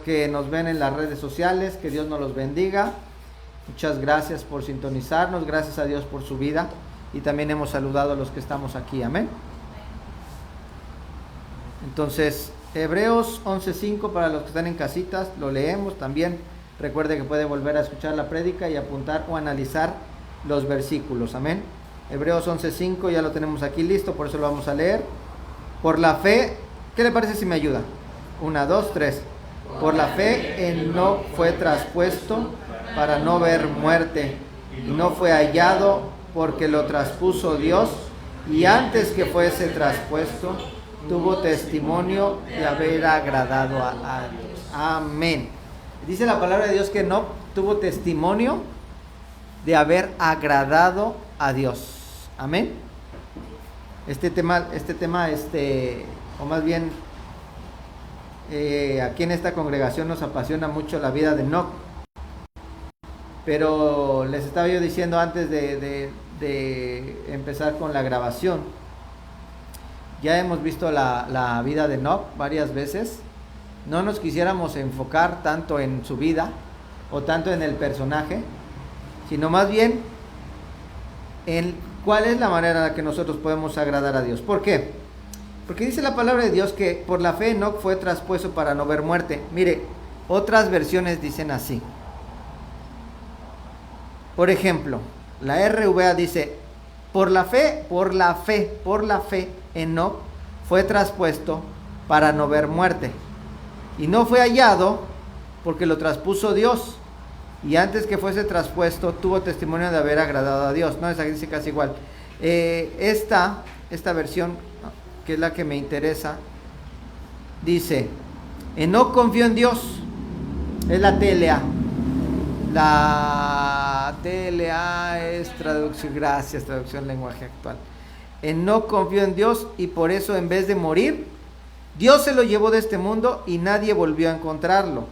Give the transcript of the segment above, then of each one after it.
Que nos ven en las redes sociales, que Dios nos los bendiga. Muchas gracias por sintonizarnos, gracias a Dios por su vida, y también hemos saludado a los que estamos aquí, amén. Entonces, Hebreos 11:5 para los que están en casitas, lo leemos también. Recuerde que puede volver a escuchar la prédica y apuntar o analizar los versículos, amén. Hebreos 11:5 ya lo tenemos aquí listo, por eso lo vamos a leer. Por la fe, ¿qué le parece si me ayuda? 1, 2, 3. Por la fe Enoc fue traspuesto para no ver muerte, y no fue hallado porque lo traspuso Dios, y antes que fuese traspuesto tuvo testimonio de haber agradado a Dios. Amén. Dice la palabra de Dios que Enoc tuvo testimonio de haber agradado a Dios. Amén. Este tema, o más bien, aquí en esta congregación nos apasiona mucho la vida de Enoc. Pero les estaba yo diciendo antes de empezar con la grabación, ya hemos visto la vida de Enoc varias veces. No nos quisiéramos enfocar tanto en su vida o tanto en el personaje, sino más bien en cuál es la manera en la que nosotros podemos agradar a Dios. ¿Por qué? Porque dice la palabra de Dios que por la fe Enoc fue traspuesto para no ver muerte. Mire, otras versiones dicen así. Por ejemplo, la RVA dice, por la fe, Enoc fue traspuesto para no ver muerte. Y no fue hallado porque lo traspuso Dios. Y antes que fuese traspuesto, tuvo testimonio de haber agradado a Dios. No, esa dice casi igual. Esta versión, que es la que me interesa, dice, Enoc confió en Dios. Es la TLA. La TLA es traducción lenguaje actual. Enoc confió en Dios, y por eso en vez de morir, Dios se lo llevó de este mundo y nadie volvió a encontrarlo.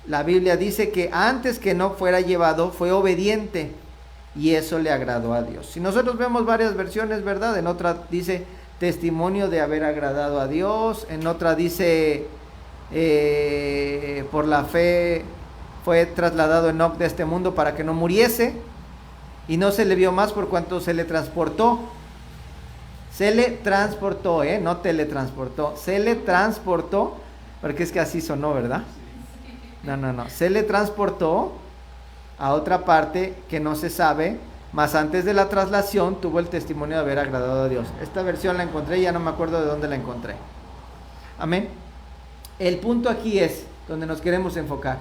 La Biblia dice que antes que Enoc fuera llevado, fue obediente, y eso le agradó a Dios. Si nosotros vemos varias versiones, ¿verdad? En otra dice testimonio de haber agradado a Dios, en otra dice por la fe fue trasladado Enoc de este mundo para que no muriese, y no se le vio más por cuanto se le transportó. Se le transportó, no teletransportó, se le transportó, porque es que así sonó, ¿verdad? No, se le transportó a otra parte que no se sabe, mas antes de la traslación tuvo el testimonio de haber agradado a Dios. Esta versión la encontré, ya no me acuerdo de dónde la encontré. Amén. El punto aquí es donde nos queremos enfocar,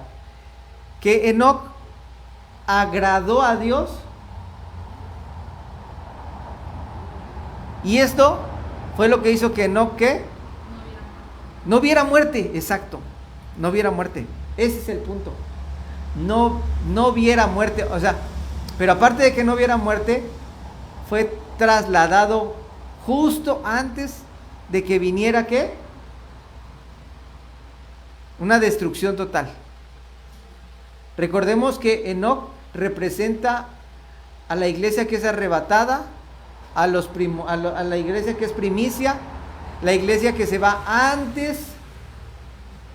que Enoc agradó a Dios, y esto fue lo que hizo que Enoc, ¿qué? No viera muerte. Exacto, no viera muerte. Ese es el punto. No viera muerte, o sea, pero aparte de que no viera muerte, fue trasladado justo antes de que viniera, ¿qué? Una destrucción total. Recordemos que Enoc representa a la iglesia que es arrebatada, a la iglesia que es primicia, la iglesia que se va antes,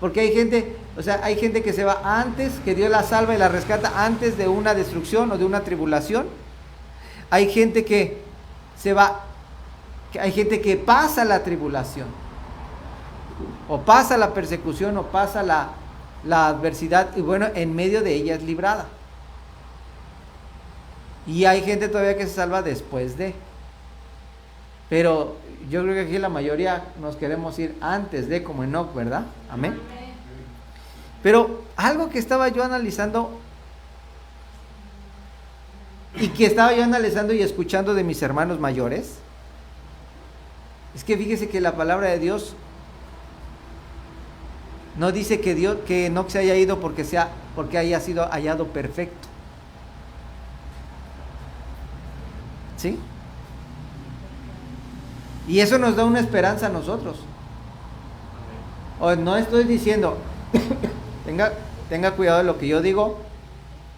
porque hay gente que se va antes, que Dios la salva y la rescata antes de una destrucción o de una tribulación. Hay gente que se va, hay gente que pasa la tribulación, o pasa la persecución, o pasa la adversidad, y bueno, en medio de ella es librada. Y hay gente todavía que se salva después de. Pero yo creo que aquí la mayoría nos queremos ir antes de, como Enoc, ¿verdad? Amén. Pero algo que estaba yo analizando, y que estaba yo analizando y escuchando de mis hermanos mayores, es que fíjese que la palabra de Dios no dice que Enoc se haya ido porque haya sido hallado perfecto. ¿Sí? Y eso nos da una esperanza a nosotros. No estoy diciendo tenga cuidado de lo que yo digo.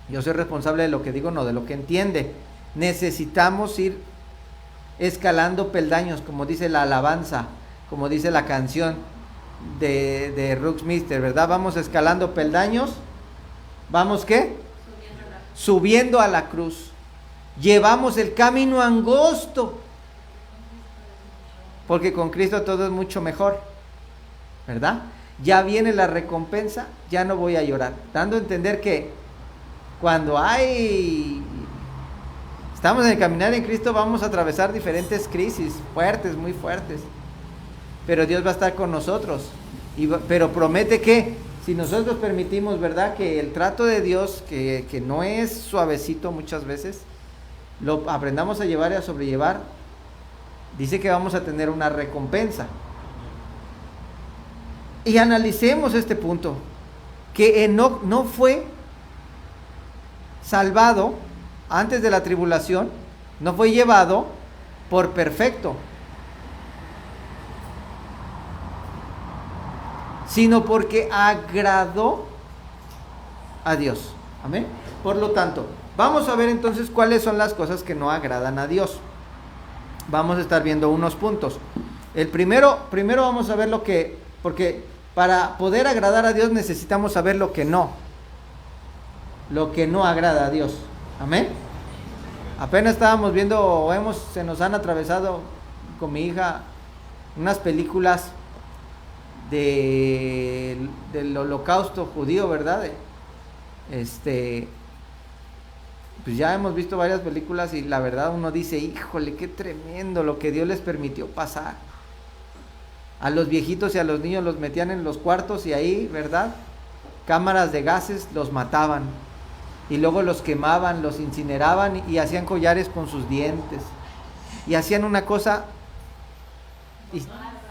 Yo soy responsable de lo que digo, no de lo que entiende. Necesitamos ir escalando peldaños, como dice la alabanza, como dice la canción. de Ruxmister, ¿verdad? Vamos escalando peldaños. ¿Vamos qué? Subiendo a la cruz. Llevamos el camino angosto. Porque con Cristo todo es mucho mejor, ¿verdad? Ya viene la recompensa, ya no voy a llorar. Dando a entender que cuando estamos en el caminar en Cristo, vamos a atravesar diferentes crisis fuertes, muy fuertes. Pero Dios va a estar con nosotros. Pero promete que si nosotros permitimos, ¿verdad?, que el trato de Dios, que no es suavecito muchas veces, lo aprendamos a llevar y a sobrellevar, dice que vamos a tener una recompensa. Y analicemos este punto, que Enoc no fue salvado antes de la tribulación, no fue llevado por perfecto, sino porque agradó a Dios. Amén. Por lo tanto, vamos a ver entonces cuáles son las cosas que no agradan a Dios. Vamos a estar viendo unos puntos. El primero vamos a ver porque para poder agradar a Dios necesitamos saber lo que no agrada a Dios. Amén. Apenas estábamos viendo, se nos han atravesado con mi hija unas películas del holocausto judío, ¿verdad? Pues ya hemos visto varias películas y la verdad uno dice, híjole, qué tremendo lo que Dios les permitió pasar. A los viejitos y a los niños los metían en los cuartos y ahí, ¿verdad?, cámaras de gases, los mataban. Y luego los quemaban, los incineraban y hacían collares con sus dientes. Y hacían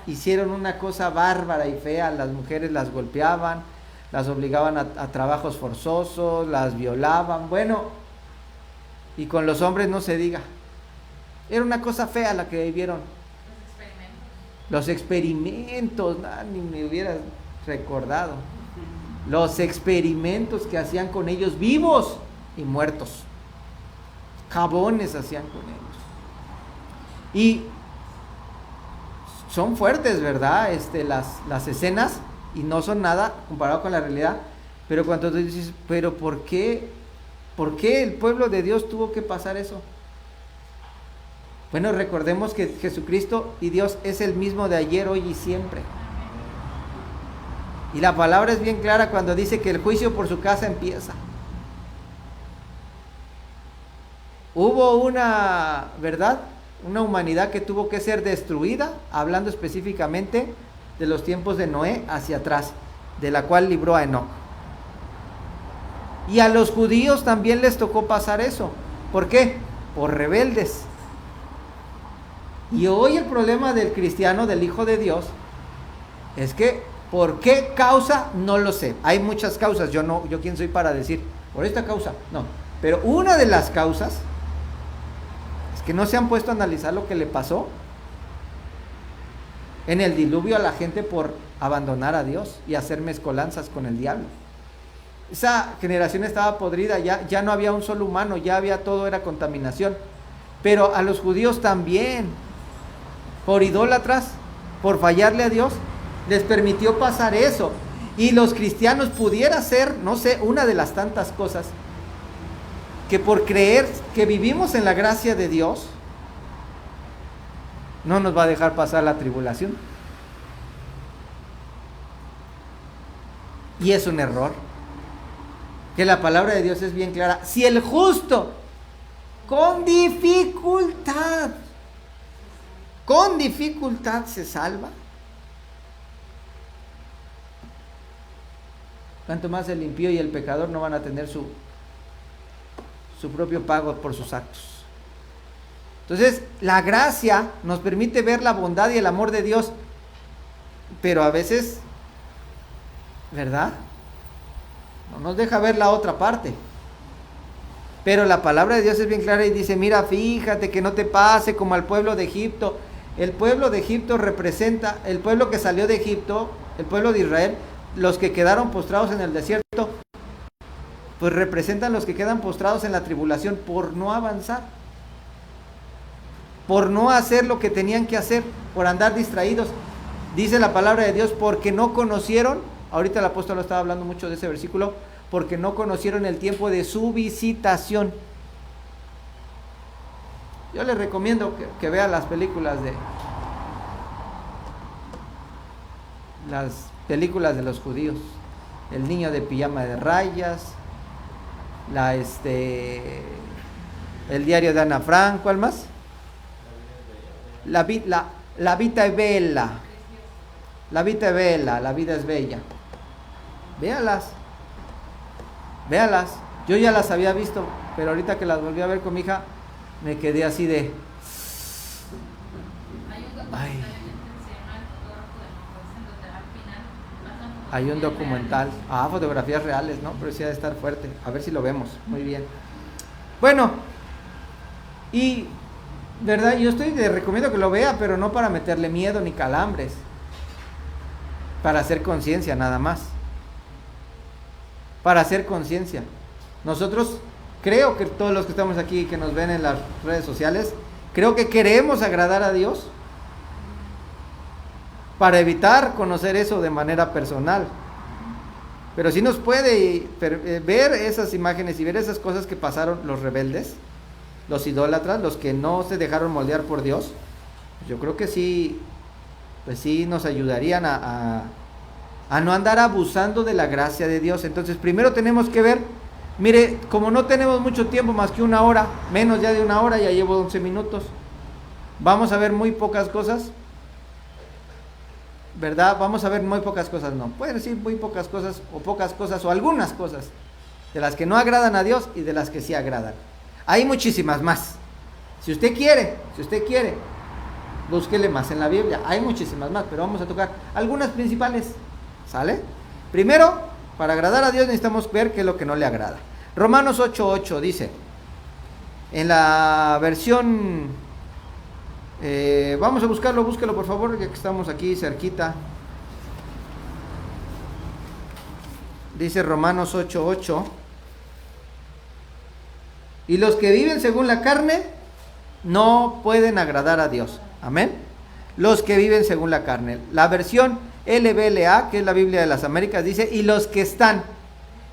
hicieron una cosa bárbara y fea. Las mujeres las golpeaban, las obligaban a trabajos forzosos, las violaban. Bueno, y con los hombres no se diga. Era una cosa fea la que vivieron. Los experimentos, ni me hubieras recordado. Los experimentos que hacían con ellos vivos y muertos. Jabones hacían con ellos. Y son fuertes, ¿verdad? Las escenas, y no son nada comparado con la realidad. Pero cuando tú dices, ¿pero por qué el pueblo de Dios tuvo que pasar eso? Bueno, recordemos que Jesucristo y Dios es el mismo de ayer, hoy y siempre. Y la palabra es bien clara cuando dice que el juicio por su casa empieza. Hubo una humanidad que tuvo que ser destruida, hablando específicamente de los tiempos de Noé hacia atrás, de la cual libró a Enoc. Y a los judíos también les tocó pasar eso. ¿Por qué? Por rebeldes. Y hoy el problema del cristiano, del Hijo de Dios, es que ¿por qué causa? No lo sé. Hay muchas causas. Yo quién soy para decir por esta causa. No. Pero una de las causas es que no se han puesto a analizar lo que le pasó en el diluvio a la gente por abandonar a Dios y hacer mezcolanzas con el diablo. Esa generación estaba podrida, ya no había un solo humano, todo era contaminación. Pero a los judíos también, por idólatras, por fallarle a Dios, les permitió pasar eso. Y los cristianos pudiera ser, no sé, una de las tantas cosas, que por creer que vivimos en la gracia de Dios, no nos va a dejar pasar la tribulación. Y es un error. Que la palabra de Dios es bien clara. Si el justo, con dificultad se salva, cuanto más el impío y el pecador no van a tener su propio pago por sus actos. Entonces, la gracia nos permite ver la bondad y el amor de Dios, pero a veces, ¿verdad?, no nos deja ver la otra parte. Pero la palabra de Dios es bien clara y dice, mira, fíjate que no te pase como al pueblo de Egipto. El pueblo de Egipto representa, el pueblo que salió de Egipto, el pueblo de Israel, los que quedaron postrados en el desierto, pues representan los que quedan postrados en la tribulación por no avanzar, por no hacer lo que tenían que hacer, por andar distraídos. Dice la palabra de Dios, porque no conocieron, ahorita el apóstol estaba hablando mucho de ese versículo, porque no conocieron el tiempo de su visitación. Yo les recomiendo que vean las películas de los judíos. El niño de pijama de rayas, el diario de Ana Frank, ¿cuál más? La vita es bella. La vita es bella, la vida es bella. Véalas. Yo ya las había visto, pero ahorita que las volví a ver con mi hija, me quedé así de... Ay. Hay un documental. Fotografías reales, ¿no? Pero sí ha de estar fuerte. A ver si lo vemos. Muy bien. Bueno. Y, ¿verdad? Yo recomiendo que lo vea, pero no para meterle miedo ni calambres. Para hacer conciencia, nada más. Para hacer conciencia. Nosotros, creo que todos los que estamos aquí, que nos ven en las redes sociales, creo que queremos agradar a Dios. Para evitar conocer eso de manera personal. Pero sí nos puede ver esas imágenes y ver esas cosas que pasaron los rebeldes, los idólatras, los que no se dejaron moldear por Dios. Yo creo que sí, pues sí nos ayudarían a no andar abusando de la gracia de Dios. Entonces primero tenemos que ver, mire, como no tenemos mucho tiempo, más que una hora, menos ya de una hora, ya llevo 11 minutos, vamos a ver muy pocas cosas, ¿verdad? Vamos a ver muy pocas cosas, no, pueden decir muy pocas cosas, o algunas cosas, de las que no agradan a Dios y de las que sí agradan. Hay muchísimas más. Si usted quiere, búsquele más en la Biblia, hay muchísimas más, pero vamos a tocar algunas principales, ¿sale? Primero, para agradar a Dios necesitamos ver qué es lo que no le agrada. Romanos 8:8 dice, en la versión... vamos a buscarlo, búsquelo por favor, ya que estamos aquí cerquita. Dice Romanos 8:8, y los que viven según la carne no pueden agradar a Dios. Amén. Los que viven según la carne. La versión LBLA, que es la Biblia de las Américas, dice, y los que están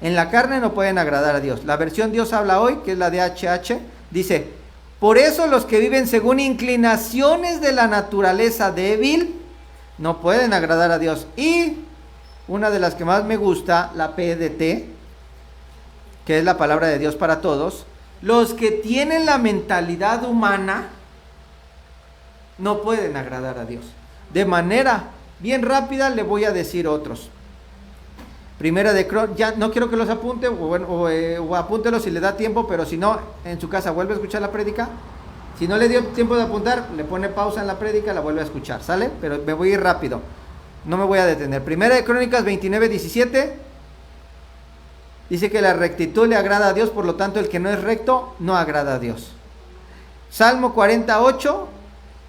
en la carne no pueden agradar a Dios. La versión Dios habla hoy, que es la de HH, dice, por eso los que viven según inclinaciones de la naturaleza débil no pueden agradar a Dios. Y una de las que más me gusta, la PDT, que es la palabra de Dios para todos, los que tienen la mentalidad humana no pueden agradar a Dios. De manera bien rápida le voy a decir otros. Primera de Crónicas, ya no quiero que los apunte, o apúntelos si le da tiempo, pero si no, en su casa vuelve a escuchar la prédica. Si no le dio tiempo de apuntar, le pone pausa en la prédica, la vuelve a escuchar, ¿sale? Pero me voy a ir rápido, no me voy a detener. Primera de Crónicas 29:17, dice que la rectitud le agrada a Dios, por lo tanto el que no es recto, no agrada a Dios. Salmo 48,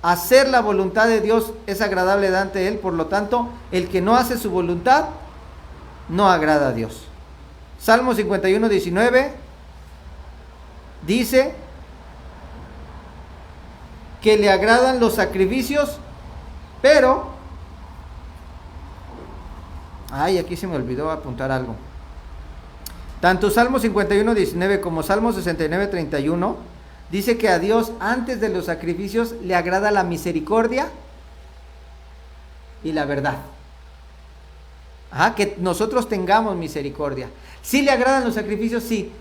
hacer la voluntad de Dios es agradable ante Él, por lo tanto el que no hace su voluntad, no agrada a Dios. Salmo 51:19 dice que le agradan los sacrificios, pero aquí se me olvidó apuntar algo. Tanto Salmo 51:19 como Salmo 69:31 dice que a Dios antes de los sacrificios le agrada la misericordia y la verdad. Que nosotros tengamos misericordia. Sí le agradan los sacrificios, sí,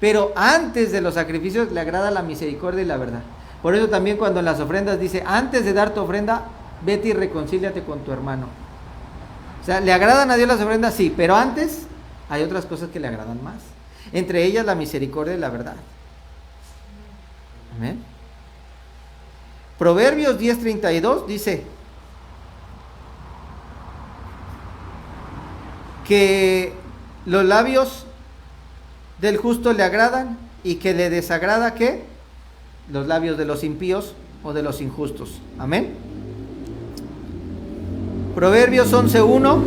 pero antes de los sacrificios le agrada la misericordia y la verdad. Por eso también cuando en las ofrendas dice, antes de dar tu ofrenda, vete y reconcíliate con tu hermano. O sea, ¿le agradan a Dios las ofrendas? Sí, pero antes hay otras cosas que le agradan más. Entre ellas la misericordia y la verdad. Amén. Proverbios 10:32 dice que los labios del justo le agradan y que le desagrada ¿qué? Los labios de los impíos o de los injustos. Amén. Proverbios 11:1,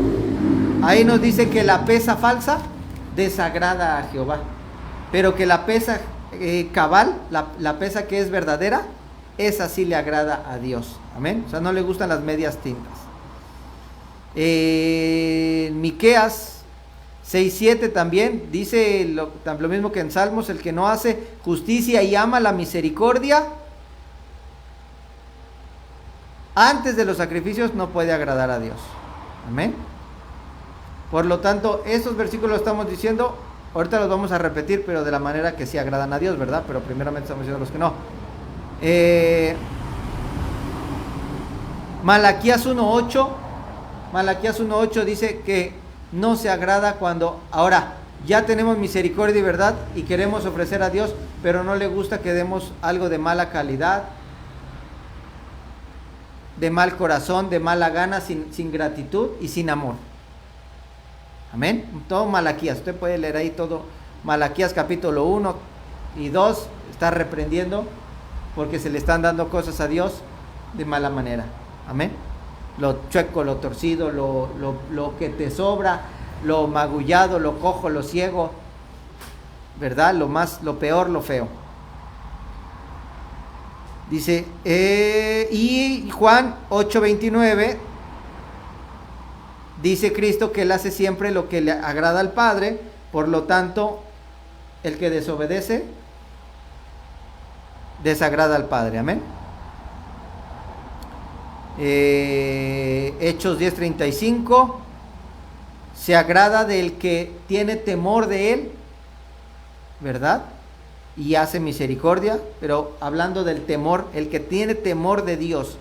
ahí nos dice que la pesa falsa desagrada a Jehová, pero que la pesa cabal, la pesa que es verdadera, esa sí le agrada a Dios. Amén. O sea, no le gustan las medias tintas. Miqueas 6:7 también dice lo mismo que en Salmos: el que no hace justicia y ama la misericordia antes de los sacrificios no puede agradar a Dios. Amén. Por lo tanto, estos versículos los estamos diciendo, ahorita los vamos a repetir, pero de la manera que sí agradan a Dios, ¿verdad? Pero primeramente estamos diciendo los que no. Malaquías 1:8 dice que no se agrada cuando, ahora, ya tenemos misericordia y verdad y queremos ofrecer a Dios, pero no le gusta que demos algo de mala calidad, de mal corazón, de mala gana, sin gratitud y sin amor. Amén. Todo Malaquías, usted puede leer ahí todo Malaquías capítulo 1 y 2, está reprendiendo porque se le están dando cosas a Dios de mala manera. Amén. Lo chueco, lo torcido, lo que te sobra, lo magullado, lo cojo, lo ciego, ¿verdad? Lo peor, lo feo. Dice, y Juan 8:29 dice Cristo que Él hace siempre lo que le agrada al Padre, por lo tanto, el que desobedece, desagrada al Padre. Amén. Hechos 10:35, se agrada del que tiene temor de Él, ¿verdad? Y hace misericordia, pero hablando del temor, el que tiene temor de Dios,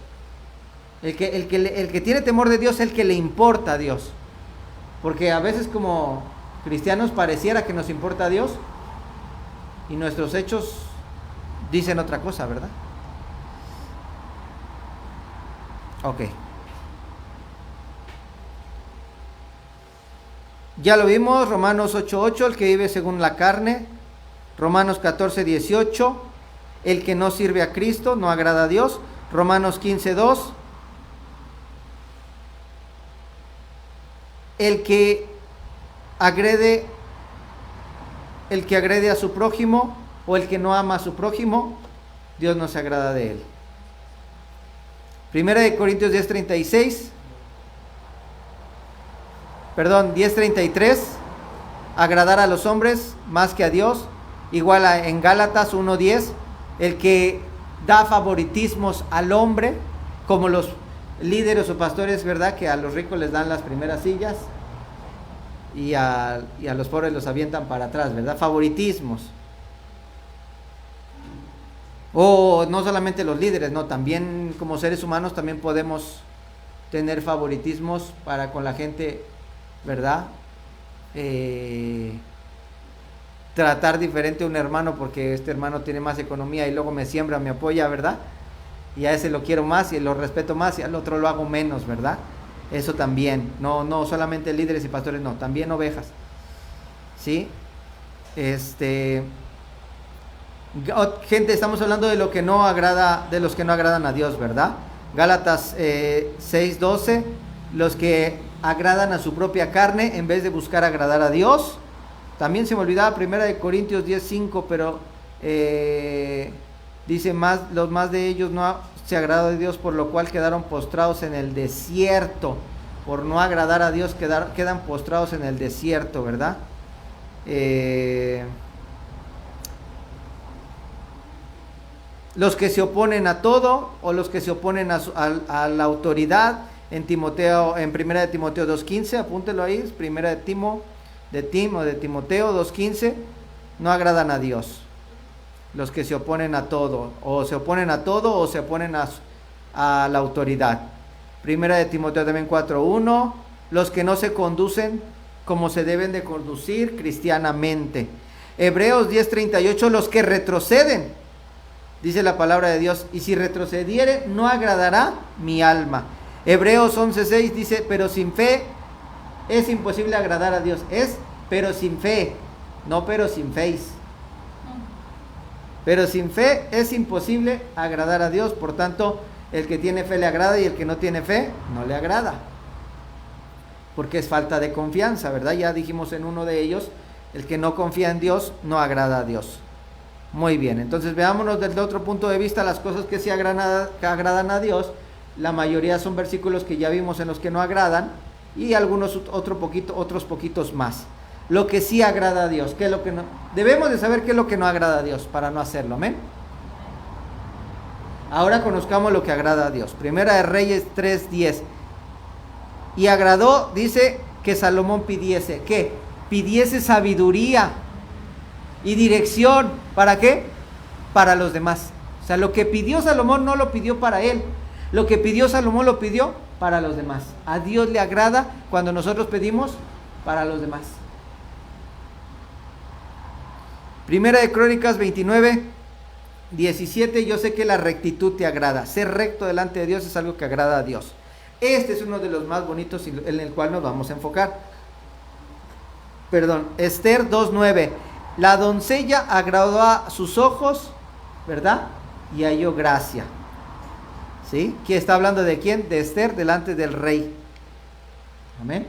el que tiene temor de Dios es el que le importa a Dios, porque a veces como cristianos pareciera que nos importa a Dios y nuestros hechos dicen otra cosa, ¿verdad? Ok. Ya lo vimos, Romanos 8:8, el que vive según la carne. Romanos 14:18, el que no sirve a Cristo no agrada a Dios. Romanos 15:2, el que agrede a su prójimo o el que no ama a su prójimo, Dios no se agrada de él. Primera de Corintios 10:33, agradar a los hombres más que a Dios. Igual en Gálatas 1:10, el que da favoritismos al hombre, como los líderes o pastores, ¿verdad? Que a los ricos les dan las primeras sillas y a los pobres los avientan para atrás, ¿verdad? Favoritismos. O no solamente los líderes, no, también como seres humanos también podemos tener favoritismos para con la gente, ¿verdad? Tratar diferente a un hermano porque este hermano tiene más economía y luego me siembra, me apoya, ¿verdad? Y a ese lo quiero más y lo respeto más y al otro lo hago menos, ¿verdad? Eso también, no solamente líderes y pastores, no, también ovejas, ¿sí? Gente, estamos hablando de lo que no agrada, de los que no agradan a Dios, ¿verdad? Gálatas 6:12, los que agradan a su propia carne en vez de buscar agradar a Dios. También se me olvidaba Primera de Corintios 10:5, pero dice los más de ellos no se agradó de Dios, por lo cual quedaron postrados en el desierto. Por no agradar a Dios quedan postrados en el desierto, ¿verdad? Los que se oponen a todo, o los que se oponen a la autoridad, en Primera de Timoteo 2:15, apúntelo ahí, Primera de Timoteo 2:15, no agradan a Dios. Los que se oponen a todo, o se oponen a la autoridad. Primera de Timoteo también 4:1, los que no se conducen como se deben de conducir cristianamente. Hebreos 10:38, los que retroceden, dice la palabra de Dios, y si retrocediere no agradará mi alma. Hebreos 11:6 dice, pero sin fe es imposible agradar a Dios. Pero sin fe, no pero sin face. Pero sin fe es imposible agradar a Dios. Por tanto, el que tiene fe le agrada y el que no tiene fe no le agrada. Porque es falta de confianza, ¿verdad? Ya dijimos en uno de ellos, el que no confía en Dios no agrada a Dios. Muy bien, entonces veámonos desde otro punto de vista las cosas que sí agradan a Dios. La mayoría son versículos que ya vimos en los que no agradan, y algunos otros poquitos más. Lo que sí agrada a Dios, ¿qué es lo que no? Debemos de saber qué es lo que no agrada a Dios para no hacerlo, amén. Ahora conozcamos lo que agrada a Dios. Primera de Reyes 3:10. Y agradó, dice, que Salomón pidiese, ¿qué? Pidiese sabiduría y dirección, ¿para qué? Para los demás. O sea, lo que pidió Salomón no lo pidió para él, lo que pidió Salomón lo pidió para los demás. A Dios le agrada cuando nosotros pedimos para los demás. Primera de Crónicas 29:17. Yo sé que la rectitud te agrada. Ser recto delante de Dios es algo que agrada a Dios. Este es uno de los más bonitos en el cual nos vamos a enfocar. Esther 2:9. La doncella agradó a sus ojos, ¿verdad? Y halló gracia. ¿Sí? ¿Quién está hablando de quién? De Esther delante del rey. Amén.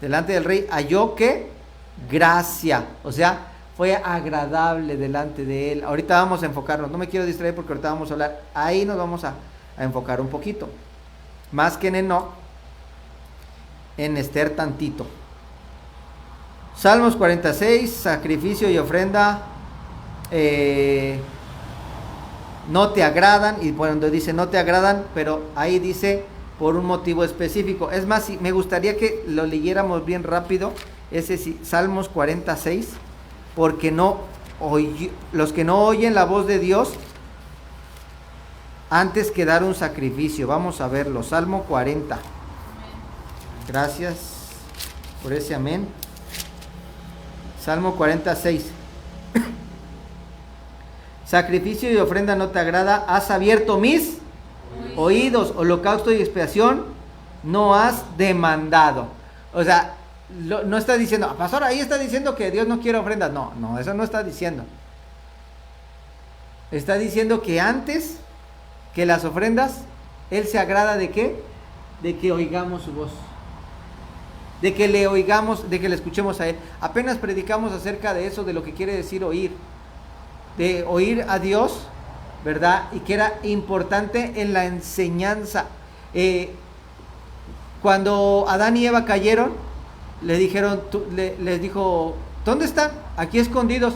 Delante del rey halló ¿qué? Gracia. O sea, fue agradable delante de él. Ahorita vamos a enfocarnos. No me quiero distraer porque ahorita vamos a hablar. Ahí nos vamos a enfocar un poquito. Más que en Enoc, en Esther tantito. Salmos 46, sacrificio y ofrenda no te agradan. Y cuando dice no te agradan, pero ahí dice por un motivo específico. Es más, me gustaría que lo leyéramos bien rápido. Ese sí, Salmos 46, porque los que no oyen la voz de Dios antes que dar un sacrificio. Vamos a verlo. Salmo 40. Gracias por ese amén. Salmo 46. Sacrificio y ofrenda no te agrada. Has abierto mis oídos. Holocausto y expiación no has demandado. O sea, no está diciendo, pastor, ahí está diciendo que Dios no quiere ofrendas. No, eso no está diciendo. Está diciendo que antes que las ofrendas, Él se agrada de ¿qué? De que oigamos su voz, de que le oigamos, de que le escuchemos a Él. Apenas predicamos acerca de eso, de lo que quiere decir oír, de oír a Dios, ¿verdad? Y que era importante en la enseñanza. Cuando Adán y Eva cayeron, les dijo, ¿dónde están? Aquí escondidos.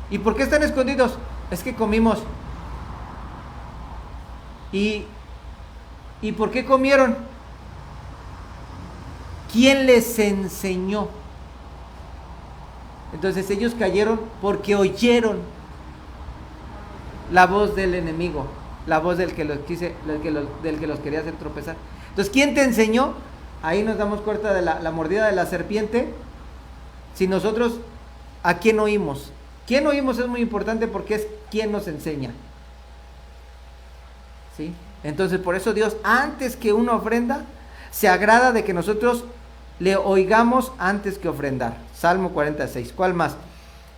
¿Y por qué están escondidos? Es que comimos. ¿Y por qué comieron? ¿Quién les enseñó? Entonces ellos cayeron porque oyeron la voz del enemigo, la voz del que los quería hacer tropezar. Entonces, ¿quién te enseñó? Ahí nos damos cuenta de la mordida de la serpiente. Si nosotros, ¿a quién oímos? ¿Quién oímos? Es muy importante porque es quien nos enseña. ¿Sí? Entonces, por eso Dios, antes que una ofrenda, se agrada de que nosotros le oigamos antes que ofrendar. Salmo 46. ¿Cuál más?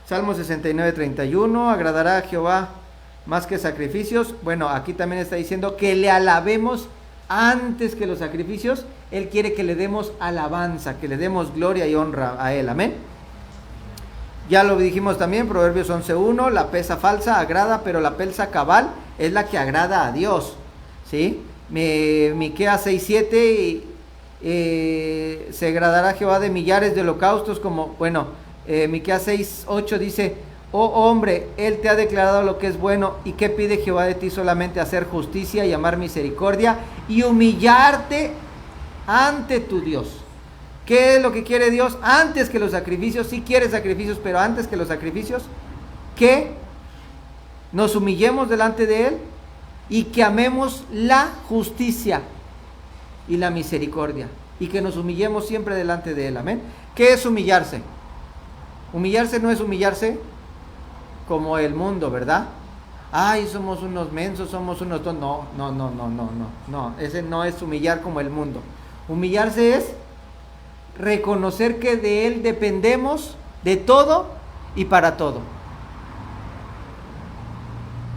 Salmo 69:31. Agradará a Jehová más que sacrificios. Bueno, aquí también está diciendo que le alabemos antes que los sacrificios. Él quiere que le demos alabanza, que le demos gloria y honra a Él. Amén. Ya lo dijimos también, Proverbios 11:1. La pesa falsa agrada, pero la pesa cabal es la que agrada a Dios. ¿Sí? Miqueas 6:7. Se agradará Jehová de millares de holocaustos, como, Miqueas 6:8 dice, oh hombre, Él te ha declarado lo que es bueno, y qué pide Jehová de ti, solamente hacer justicia y amar misericordia y humillarte ante tu Dios. ¿Qué es lo que quiere Dios? Antes que los sacrificios, sí quiere sacrificios, pero antes que los sacrificios, que nos humillemos delante de Él y que amemos la justicia y la misericordia, y que nos humillemos siempre delante de Él. Amén. ¿Qué es humillarse? Humillarse no es humillarse como el mundo, ¿verdad? Ay, somos unos mensos, somos unos... No, ese no es humillar como el mundo. Humillarse es reconocer que de Él dependemos de todo y para todo.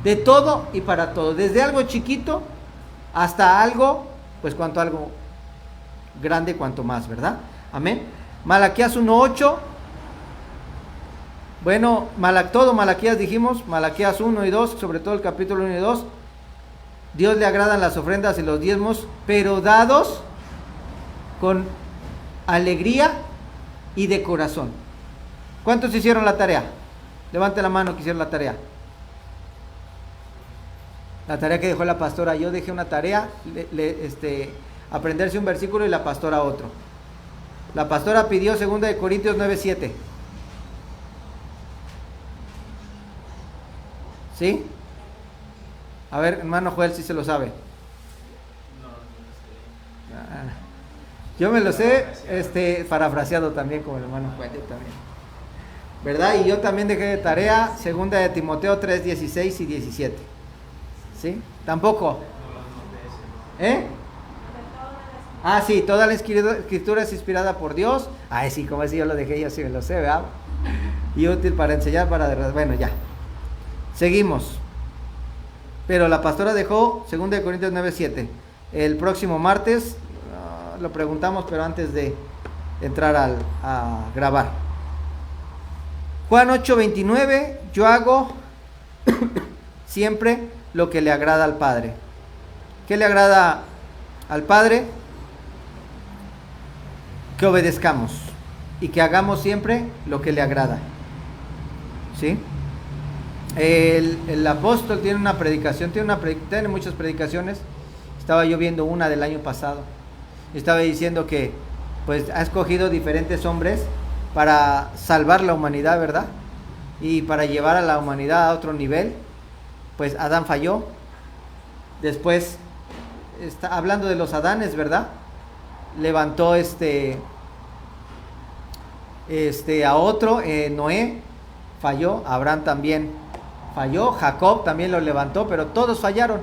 De todo y para todo. Desde algo chiquito hasta algo, pues cuanto algo grande, cuanto más, ¿verdad? Amén. Malaquías 1:8. Bueno, Malaquías dijimos, Malaquías 1 y 2, sobre todo el capítulo 1 y 2. Dios le agradan las ofrendas y los diezmos, pero dados con alegría y de corazón. ¿Cuántos hicieron la tarea? Levante la mano que hicieron la tarea. La tarea que dejó la pastora. Yo dejé una tarea, aprenderse un versículo y la pastora otro. La pastora pidió 2 Corintios 9:7. ¿Sí? A ver, hermano Joel, si se lo sabe. Yo me lo sé, parafraseado también como el hermano Joel también. ¿Verdad? Y yo también dejé de tarea 2 de Timoteo 3:16 y 17. ¿Sí? Tampoco. Ah, sí, toda la escritura es inspirada por Dios. Ay, sí, como así yo lo dejé, yo sí me lo sé, ¿verdad? Y útil para enseñar, bueno, ya. Seguimos. Pero la pastora dejó 2 de Corintios 9:7. El próximo martes lo preguntamos, pero antes de entrar a grabar. Juan 8:29, yo hago siempre lo que le agrada al Padre. ¿Qué le agrada al Padre? Que obedezcamos y que hagamos siempre lo que le agrada. ¿Sí? El apóstol tiene una predicación, tiene muchas predicaciones. Estaba yo viendo una del año pasado. Estaba diciendo que pues ha escogido diferentes hombres para salvar la humanidad, ¿verdad? Y para llevar a la humanidad a otro nivel. Pues Adán falló. Después, hablando de los Adanes, ¿verdad? Levantó a otro, Noé falló, Abraham también falló, Jacob también lo levantó, pero todos fallaron.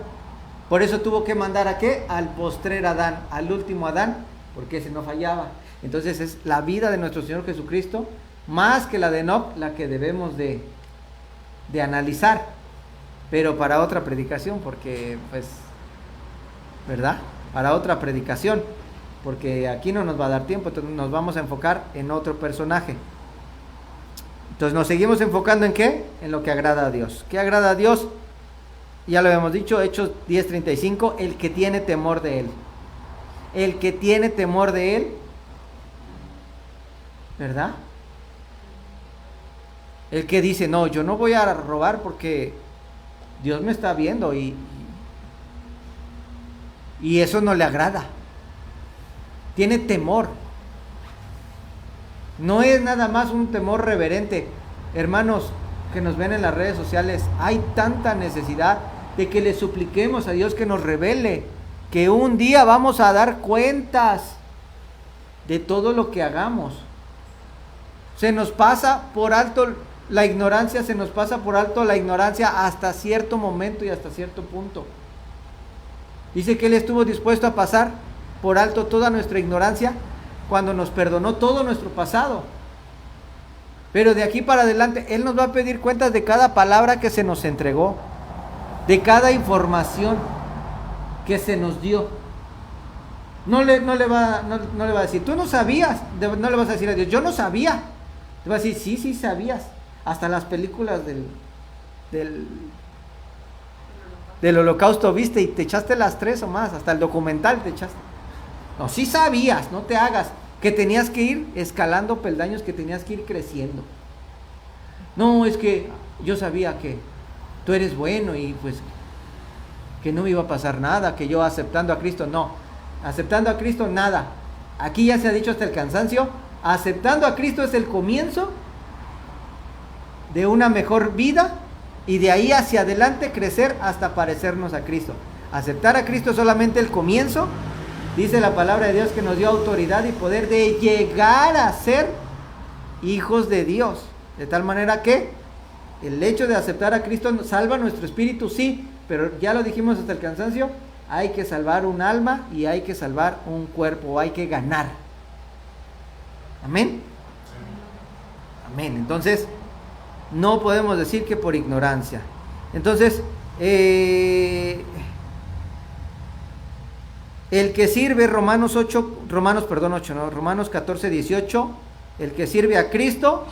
Por eso tuvo que mandar ¿a qué? Al postrer Adán, al último Adán, porque ese no fallaba. Entonces es la vida de nuestro Señor Jesucristo, más que la de Enoc, la que debemos de analizar, pero para otra predicación, porque pues, ¿verdad? Para otra predicación, porque aquí no nos va a dar tiempo, entonces nos vamos a enfocar en otro personaje. Entonces nos seguimos enfocando ¿en qué? En lo que agrada a Dios. ¿Qué agrada a Dios? Ya lo habíamos dicho, Hechos 10:35, el que tiene temor de Él. El que tiene temor de Él, ¿verdad? El que dice, no, yo no voy a robar porque Dios me está viendo y eso no le agrada. Tiene temor. No es nada más un temor reverente. Hermanos que nos ven en las redes sociales, hay tanta necesidad de que le supliquemos a Dios que nos revele, que un día vamos a dar cuentas de todo lo que hagamos. Se nos pasa por alto la ignorancia, hasta cierto momento y hasta cierto punto. Dice que Él estuvo dispuesto a pasar por alto toda nuestra ignorancia cuando nos perdonó todo nuestro pasado. Pero de aquí para adelante Él nos va a pedir cuentas de cada palabra que se nos entregó, de cada información que se nos dio. No le va a decir, tú no sabías. No le vas a decir a Dios, yo no sabía. Te va a decir, sí sabías. Hasta las películas del holocausto viste y te echaste las 3 o más. Hasta el documental te echaste. No, sí sabías, no te hagas. Que tenías que ir escalando peldaños, que tenías que ir creciendo. No, es que yo sabía que tú eres bueno y pues que no me iba a pasar nada, que yo aceptando a Cristo, no. Aceptando a Cristo, nada. Aquí ya se ha dicho hasta el cansancio, aceptando a Cristo es el comienzo de una mejor vida y de ahí hacia adelante crecer hasta parecernos a Cristo. Aceptar a Cristo es solamente el comienzo. Dice la palabra de Dios que nos dio autoridad y poder de llegar a ser hijos de Dios. De tal manera que el hecho de aceptar a Cristo salva nuestro espíritu, sí, pero ya lo dijimos hasta el cansancio, hay que salvar un alma y hay que salvar un cuerpo, hay que ganar. Amén. Amén. Entonces, no podemos decir que por ignorancia. Entonces, el que sirve, Romanos 14:18, el que sirve a Cristo,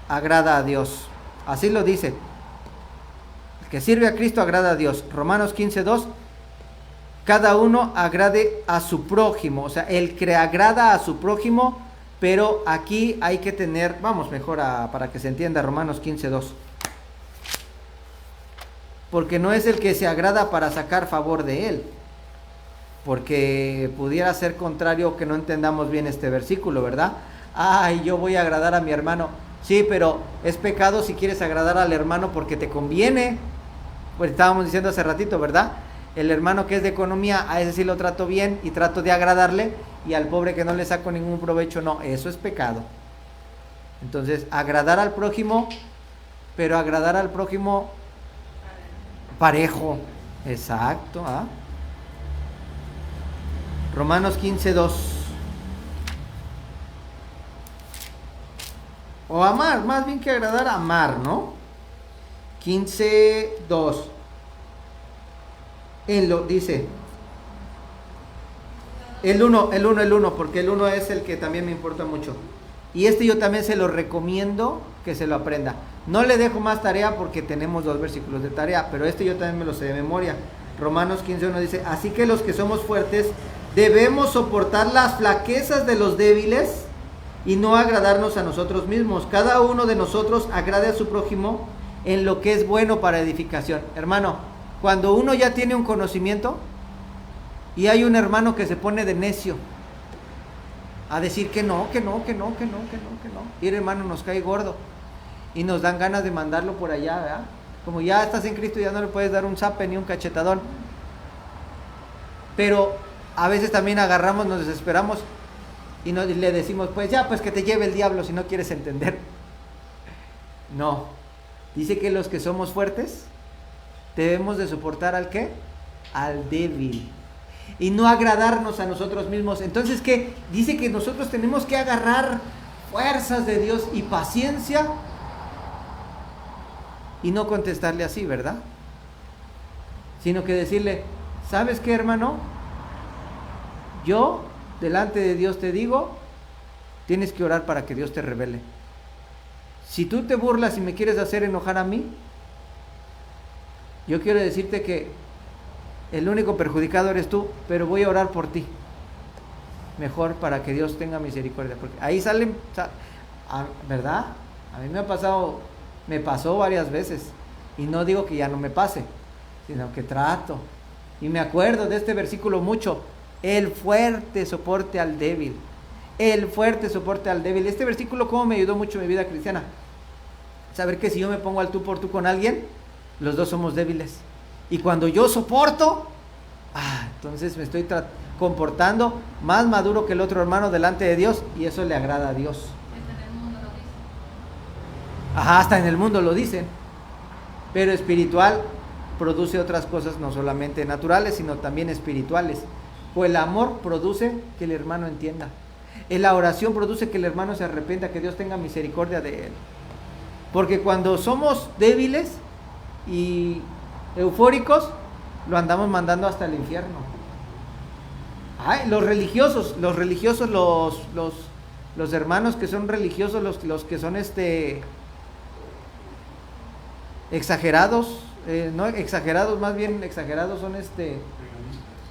agrada a Dios. Así lo dice. El que sirve a Cristo agrada a Dios. Romanos 15:2, cada uno agrade a su prójimo, o sea, el que agrada a su prójimo, pero aquí hay que tener, vamos mejor para que se entienda, Romanos 15:2. Porque no es el que se agrada para sacar favor de él, porque pudiera ser contrario que no entendamos bien este versículo, ¿verdad? Ay, yo voy a agradar a mi hermano. Sí, pero es pecado si quieres agradar al hermano porque te conviene. Pues estábamos diciendo hace ratito, ¿verdad? El hermano que es de economía, a ese sí lo trato bien y trato de agradarle, y al pobre que no le saco ningún provecho, no, eso es pecado. Entonces, agradar al prójimo, pero agradar al prójimo parejo. Exacto, ¿ah? Romanos 15:2. O amar, más bien que agradar, amar, ¿no? 15:2. Él lo dice. El 1, porque el 1 es el que también me importa mucho. Y yo también se lo recomiendo que se lo aprenda. No le dejo más tarea porque tenemos 2 versículos de tarea, pero yo también me lo sé de memoria. Romanos 15:1 dice, así que los que somos fuertes debemos soportar las flaquezas de los débiles y no agradarnos a nosotros mismos. Cada uno de nosotros agrade a su prójimo en lo que es bueno para edificación. Hermano, cuando uno ya tiene un conocimiento y hay un hermano que se pone de necio a decir que no, y el hermano nos cae gordo y nos dan ganas de mandarlo por allá, ¿verdad? Como ya estás en Cristo, ya no le puedes dar un zape ni un cachetadón. Pero a veces también agarramos, nos desesperamos y le decimos, pues ya, pues que te lleve el diablo si no quieres entender. No, dice que los que somos fuertes debemos de soportar ¿al qué? Al débil. Y no agradarnos a nosotros mismos. Entonces, ¿qué? Dice que nosotros tenemos que agarrar fuerzas de Dios y paciencia y no contestarle así, ¿verdad? Sino que decirle, ¿sabes qué, hermano? Yo, delante de Dios te digo, tienes que orar para que Dios te revele. Si tú te burlas y me quieres hacer enojar a mí, yo quiero decirte que el único perjudicado eres tú, pero voy a orar por ti. Mejor para que Dios tenga misericordia. Porque ahí salen, ¿verdad? A mí me pasó varias veces. Y no digo que ya no me pase, sino que trato. Y me acuerdo de este versículo mucho. El fuerte soporte al débil. El fuerte soporte al débil. Este versículo cómo me ayudó mucho en mi vida cristiana. Saber que si yo me pongo al tú por tú con alguien, los dos somos débiles. Y cuando yo soporto, entonces me estoy comportando más maduro que el otro hermano delante de Dios, y eso le agrada a Dios. Hasta en el mundo lo dicen. Hasta en el mundo lo dicen. Pero espiritual produce otras cosas, no solamente naturales, sino también espirituales. Pues el amor produce que el hermano entienda. La oración produce que el hermano se arrepienta, que Dios tenga misericordia de él. Porque cuando somos débiles y eufóricos, lo andamos mandando hasta el infierno. Los religiosos, los hermanos que son religiosos, los que son exagerados, no exagerados, más bien exagerados son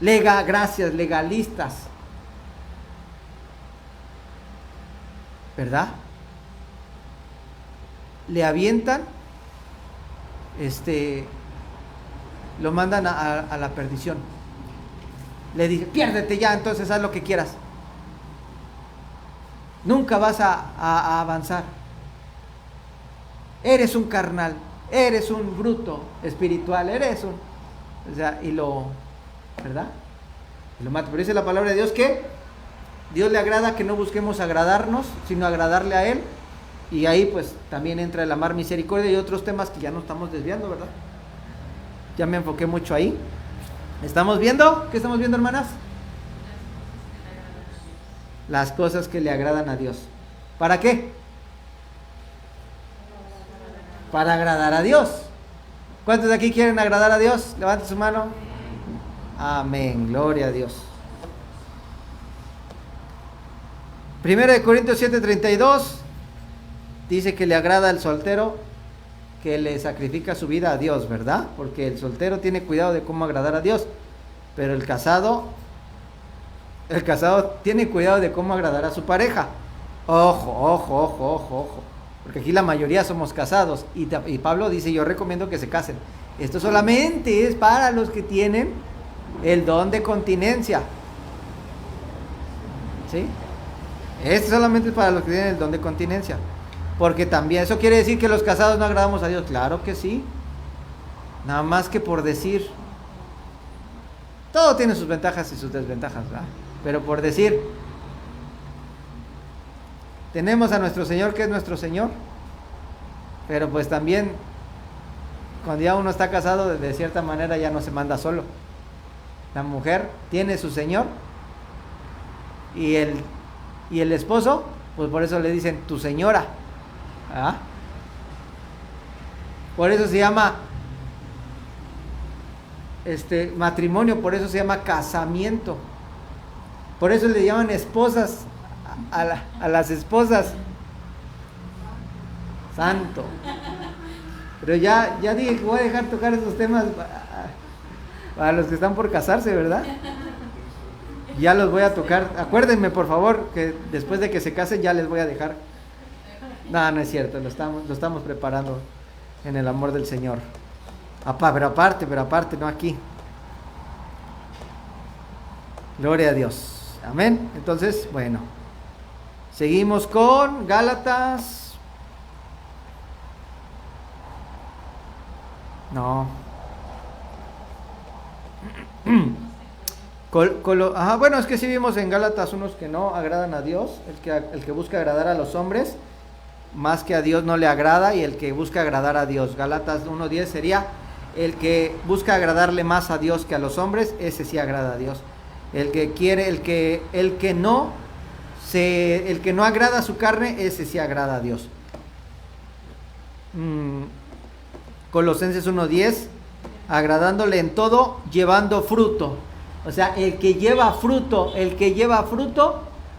legalistas, ¿verdad? Le avientan, lo mandan a la perdición. Le dice, piérdete ya, entonces haz lo que quieras. Nunca vas a avanzar. Eres un carnal, eres un bruto espiritual, ¿verdad? Y lo mata. Pero dice la palabra de Dios que Dios le agrada que no busquemos agradarnos, sino agradarle a Él. Y ahí pues también entra el amar, misericordia y otros temas que ya no estamos desviando, ¿verdad? Ya me enfoqué mucho ahí. ¿Estamos viendo? ¿Qué estamos viendo, hermanas? Las cosas que le agradan a Dios. ¿Para qué? Para agradar a Dios. ¿Cuántos de aquí quieren agradar a Dios? Levante su mano. Amén, gloria a Dios. 1 Corintios 7:32 dice que le agrada al soltero que le sacrifica su vida a Dios, ¿verdad? Porque el soltero tiene cuidado de cómo agradar a Dios. Pero el casado tiene cuidado de cómo agradar a su pareja. Ojo. Porque aquí la mayoría somos casados. Y Pablo dice, yo recomiendo que se casen. Esto solamente es para los que tienen el don de continencia. ¿Sí? Esto solamente es para los que tienen el don de continencia. Porque también, ¿eso quiere decir que los casados no agradamos a Dios? Claro que sí. Nada más que por decir. Todo tiene sus ventajas y sus desventajas, ¿verdad? Pero por decir, tenemos a nuestro Señor, que es nuestro Señor. Pero pues también, cuando ya uno está casado, de cierta manera ya no se manda solo. La mujer tiene su Señor. Y el esposo, pues por eso le dicen tu señora. ¿Ah? Por eso se llama matrimonio, por eso se llama casamiento. Por eso le llaman esposas a las esposas. Santo. Pero ya dije que voy a dejar tocar esos temas para los que están por casarse, ¿verdad? Ya los voy a tocar. Acuérdenme, por favor, que después de que se casen ya les voy a dejar. No es cierto, lo estamos preparando en el amor del Señor. Pero aparte, no aquí. Gloria a Dios. Amén. Entonces, bueno. Seguimos con Gálatas. No. Bueno, es que sí vimos en Gálatas unos que no agradan a Dios. El que busca agradar a los hombres más que a Dios no le agrada, y el que busca agradar a Dios. Gálatas 1:10 sería el que busca agradarle más a Dios que a los hombres, ese sí agrada a Dios. El que no agrada a su carne, ese sí agrada a Dios. Colosenses 1:10, agradándole en todo, llevando fruto. O sea, el que lleva fruto,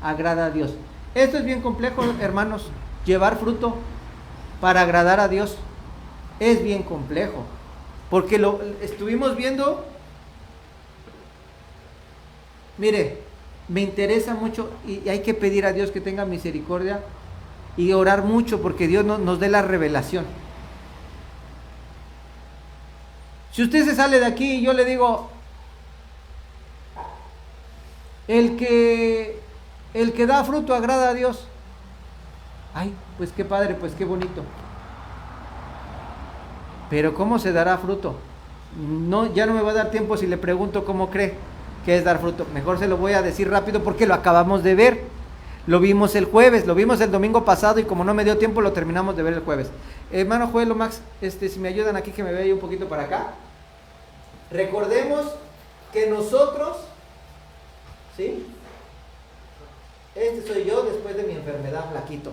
agrada a Dios. Esto es bien complejo, hermanos. Llevar fruto para agradar a Dios es bien complejo. Porque lo estuvimos viendo. Mire, me interesa mucho y hay que pedir a Dios que tenga misericordia y orar mucho porque Dios nos dé la revelación. Si usted se sale de aquí y yo le digo, el que da fruto agrada a Dios. Ay, pues qué padre, pues qué bonito. Pero ¿cómo se dará fruto? No, ya no me va a dar tiempo si le pregunto cómo cree que es dar fruto. Mejor se lo voy a decir rápido porque lo acabamos de ver. Lo vimos el jueves, lo vimos el domingo pasado y como no me dio tiempo lo terminamos de ver el jueves. Hermano Joel o Max, si me ayudan aquí que me vea un poquito para acá. Recordemos que nosotros, ¿sí? Este soy yo después de mi enfermedad, flaquito.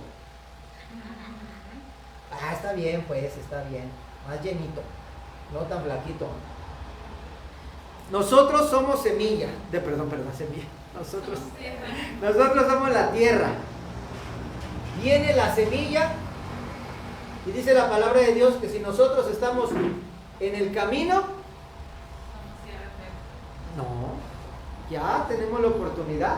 Está bien, pues, está bien. Más llenito, no tan flaquito. Nosotros somos semilla. Semilla. Nosotros somos la tierra. Viene la semilla y dice la palabra de Dios que si nosotros estamos en el camino, no, ya tenemos la oportunidad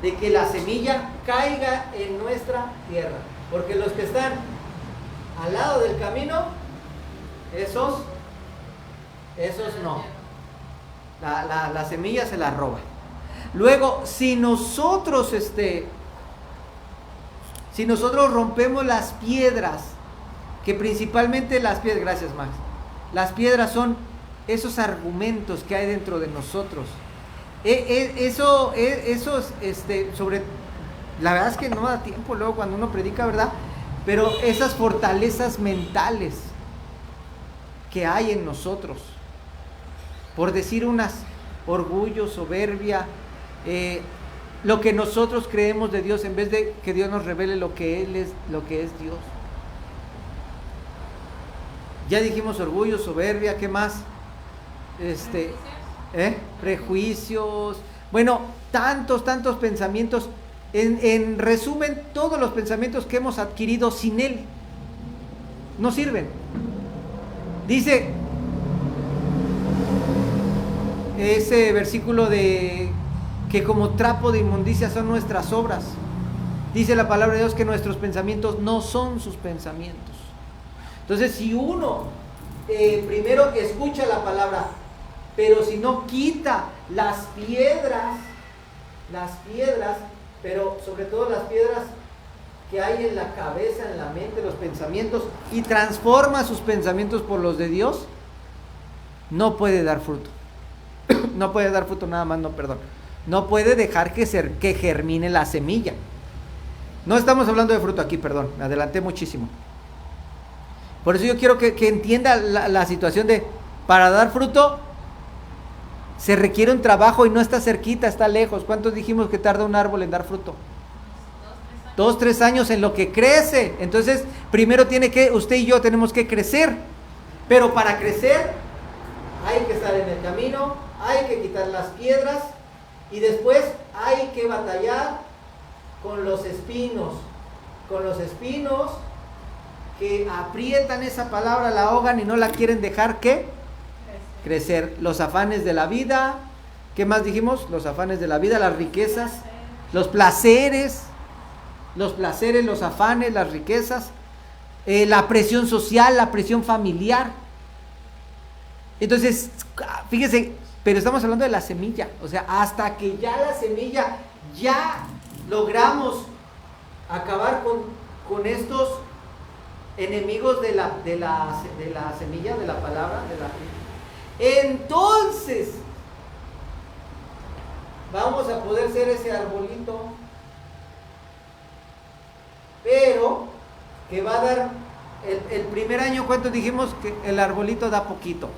de que la semilla caiga en nuestra tierra. Porque los que están al lado del camino, esos no. La semilla se la roba. Luego, si nosotros rompemos las piedras, que principalmente las piedras, gracias Max, las piedras son esos argumentos que hay dentro de nosotros. La verdad es que no da tiempo luego cuando uno predica, ¿verdad? Pero esas fortalezas mentales que hay en nosotros, por decir unas, orgullo, soberbia, lo que nosotros creemos de Dios en vez de que Dios nos revele lo que es Dios. Ya dijimos orgullo, soberbia, ¿qué más? Prejuicios. Bueno, tantos pensamientos. En resumen, todos los pensamientos que hemos adquirido sin Él no sirven. Dice ese versículo de que como trapo de inmundicia son nuestras obras. Dice la palabra de Dios que nuestros pensamientos no son sus pensamientos. Entonces, si uno primero escucha la palabra, pero si no quita las piedras, pero sobre todo las piedras que hay en la cabeza, en la mente, los pensamientos, y transforma sus pensamientos por los de Dios, no puede dar fruto. No puede dar fruto, nada más, no, perdón. No puede dejar que germine la semilla. No estamos hablando de fruto aquí, perdón, me adelanté muchísimo. Por eso yo quiero que entienda la situación de, para dar fruto, se requiere un trabajo y no está cerquita, está lejos. ¿Cuántos dijimos que tarda un árbol en dar fruto? 2, 3 años en lo que crece. Entonces, primero usted y yo tenemos que crecer. Pero para crecer, hay que estar en el camino, hay que quitar las piedras y después hay que batallar con los espinos que aprietan esa palabra, la ahogan y no la quieren dejar que crecer. Los afanes de la vida, ¿qué más dijimos? Los afanes de la vida, las riquezas, los placeres, los afanes, las riquezas, la presión social, la presión familiar. Entonces, fíjese, pero estamos hablando de la semilla, o sea, hasta que ya la semilla, ya logramos acabar con estos enemigos de la semilla, de la palabra, entonces vamos a poder ser ese arbolito, pero que va a dar el primer año. ¿Cuánto dijimos que el arbolito da poquito?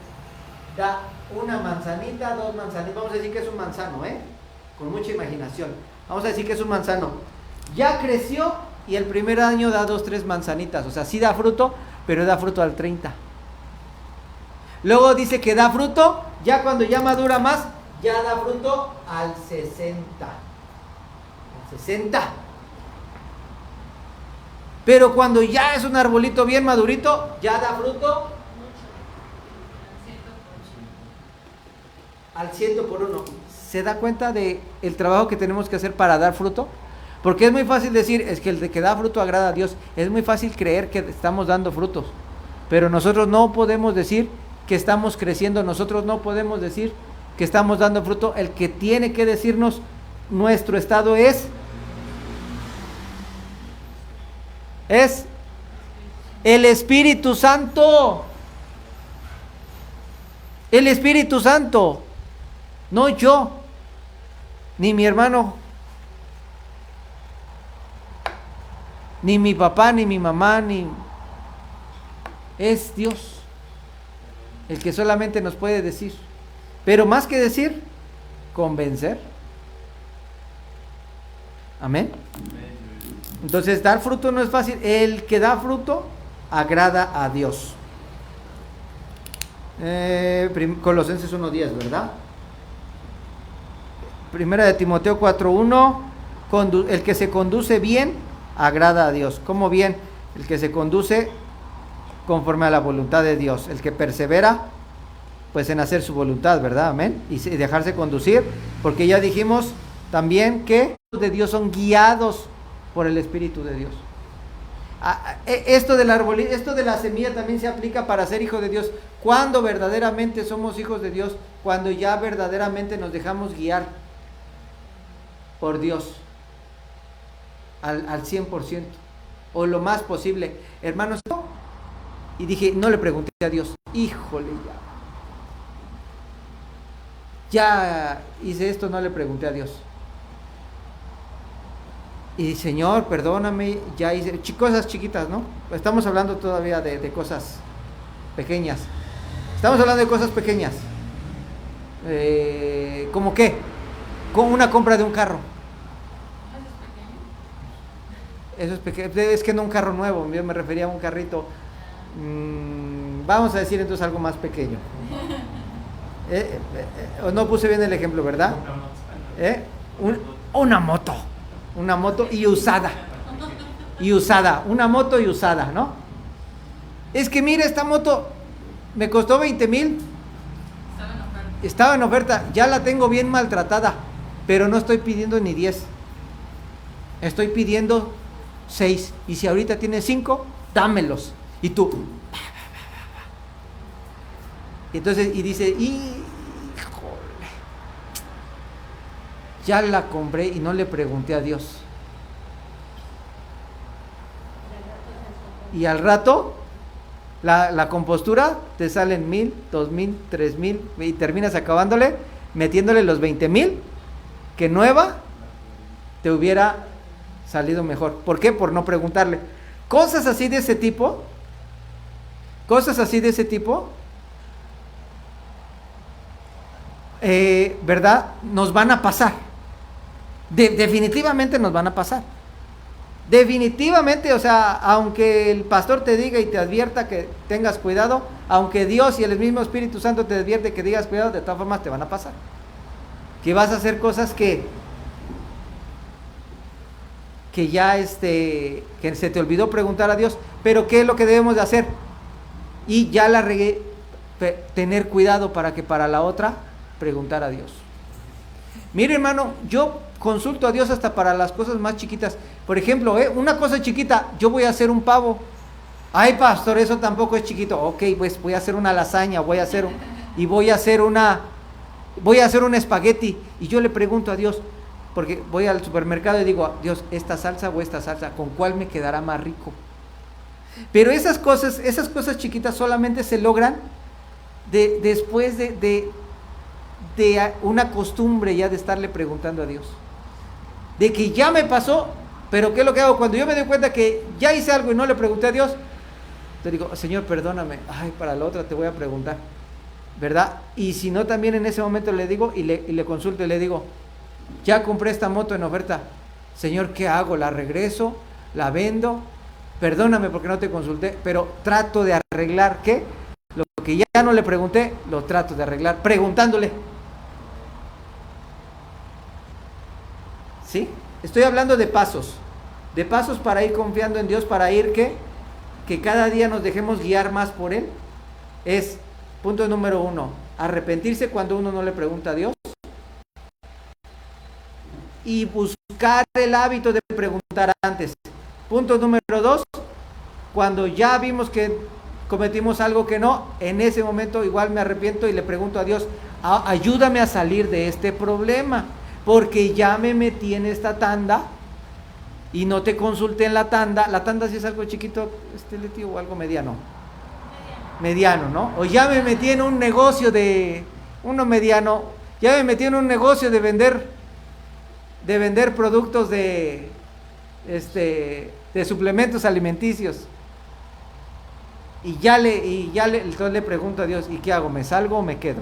Da una manzanita, 2 manzanitas, vamos a decir que es un manzano, con mucha imaginación, vamos a decir que es un manzano, ya creció y el primer año da 2, 3 manzanitas, o sea, sí da fruto, pero da fruto al 30. Luego dice que da fruto, ya cuando ya madura más, ya da fruto al 60. Pero cuando ya es un arbolito bien madurito, ya da fruto al 100 por 1. ¿Se da cuenta de el trabajo que tenemos que hacer para dar fruto? Porque es muy fácil decir, es que el de que da fruto agrada a Dios. Es muy fácil creer que estamos dando frutos, pero nosotros no podemos decir que estamos creciendo, nosotros no podemos decir que estamos dando fruto. El que tiene que decirnos nuestro estado es el Espíritu Santo. El Espíritu Santo, no yo, ni mi hermano, ni mi papá, ni mi mamá, es Dios el que solamente nos puede decir, pero más que decir, convencer. Amén. Entonces, dar fruto no es fácil. El que da fruto agrada a Dios. Colosenses 1:10, ¿verdad? Primera de Timoteo 4:1, el que se conduce bien agrada a Dios. ¿Cómo bien? El que se conduce conforme a la voluntad de Dios, el que persevera pues en hacer su voluntad, ¿verdad? Amén. Y dejarse conducir, porque ya dijimos también que los de Dios son guiados por el Espíritu de Dios. Esto del arbolito, esto de la semilla también se aplica para ser hijo de Dios. Cuando verdaderamente somos hijos de Dios, cuando ya verdaderamente nos dejamos guiar por Dios al 100% o lo más posible. Hermanos, y dije, no le pregunté a Dios, híjole, ya hice esto, no le pregunté a Dios. Y Señor, perdóname, ya hice cosas chiquitas, ¿no? Estamos hablando todavía de cosas pequeñas. Estamos hablando de cosas pequeñas. ¿Cómo qué? Con una compra de un carro. Eso es pequeño. Es que no un carro nuevo, yo me refería a un carrito. Vamos a decir entonces algo más pequeño. No puse bien el ejemplo, ¿verdad? Una moto y usada, una moto y usada, ¿no? Es que mira, esta moto me costó 20,000 estaba en oferta, ya la tengo bien maltratada, pero no estoy pidiendo ni 10, estoy pidiendo 6, y si ahorita tienes 5, dámelos. Y tú, entonces, y dice, híjole, ya la compré y no le pregunté a Dios. Y al rato, la compostura te salen 1,000, 2,000, 3,000, y terminas acabándole, metiéndole los 20,000, que nueva te hubiera salido mejor. ¿Por qué? Por no preguntarle. Cosas así de ese tipo, ¿verdad? Nos van a pasar. Definitivamente nos van a pasar. Definitivamente, o sea, aunque el pastor te diga y te advierta que tengas cuidado, aunque Dios y el mismo Espíritu Santo te advierte que digas cuidado, de todas formas te van a pasar. Que vas a hacer cosas que ya que se te olvidó preguntar a Dios, pero ¿qué es lo que debemos de hacer? Y ya la regué, tener cuidado para que para la otra preguntar a Dios. Mire, hermano, yo consulto a Dios hasta para las cosas más chiquitas. Por ejemplo, una cosa chiquita, yo voy a hacer un pavo. Ay, pastor, eso tampoco es chiquito. Ok, pues voy a hacer una lasaña, voy a hacer un espagueti. Y yo le pregunto a Dios, porque voy al supermercado y digo, Dios, esta salsa o esta salsa, ¿con cuál me quedará más rico? Pero esas cosas chiquitas solamente se logran después de una costumbre ya de estarle preguntando a Dios. De que ya me pasó, pero ¿qué es lo que hago? Cuando yo me doy cuenta que ya hice algo y no le pregunté a Dios, te digo, Señor, perdóname, ay, para la otra te voy a preguntar, ¿verdad? Y si no, también en ese momento le digo y le consulto y le digo, ya compré esta moto en oferta, Señor, ¿qué hago? ¿La regreso? ¿La vendo? Perdóname porque no te consulté, pero trato de arreglar, ¿qué? Lo que ya no le pregunté, lo trato de arreglar, preguntándole. ¿Sí? Estoy hablando de pasos para ir confiando en Dios, para ir que cada día nos dejemos guiar más por Él. Es, punto número 1, arrepentirse cuando uno no le pregunta a Dios. Y buscar el hábito de preguntar antes. Punto número 2, cuando ya vimos que cometimos algo que no, en ese momento igual me arrepiento y le pregunto a Dios, ayúdame a salir de este problema, porque ya me metí en esta tanda y no te consulté en la tanda. La tanda si es algo chiquito, Leti, o algo mediano, ¿no? O ya me metí en un negocio de vender productos de suplementos alimenticios. Entonces le pregunto a Dios, ¿y qué hago? ¿Me salgo o me quedo?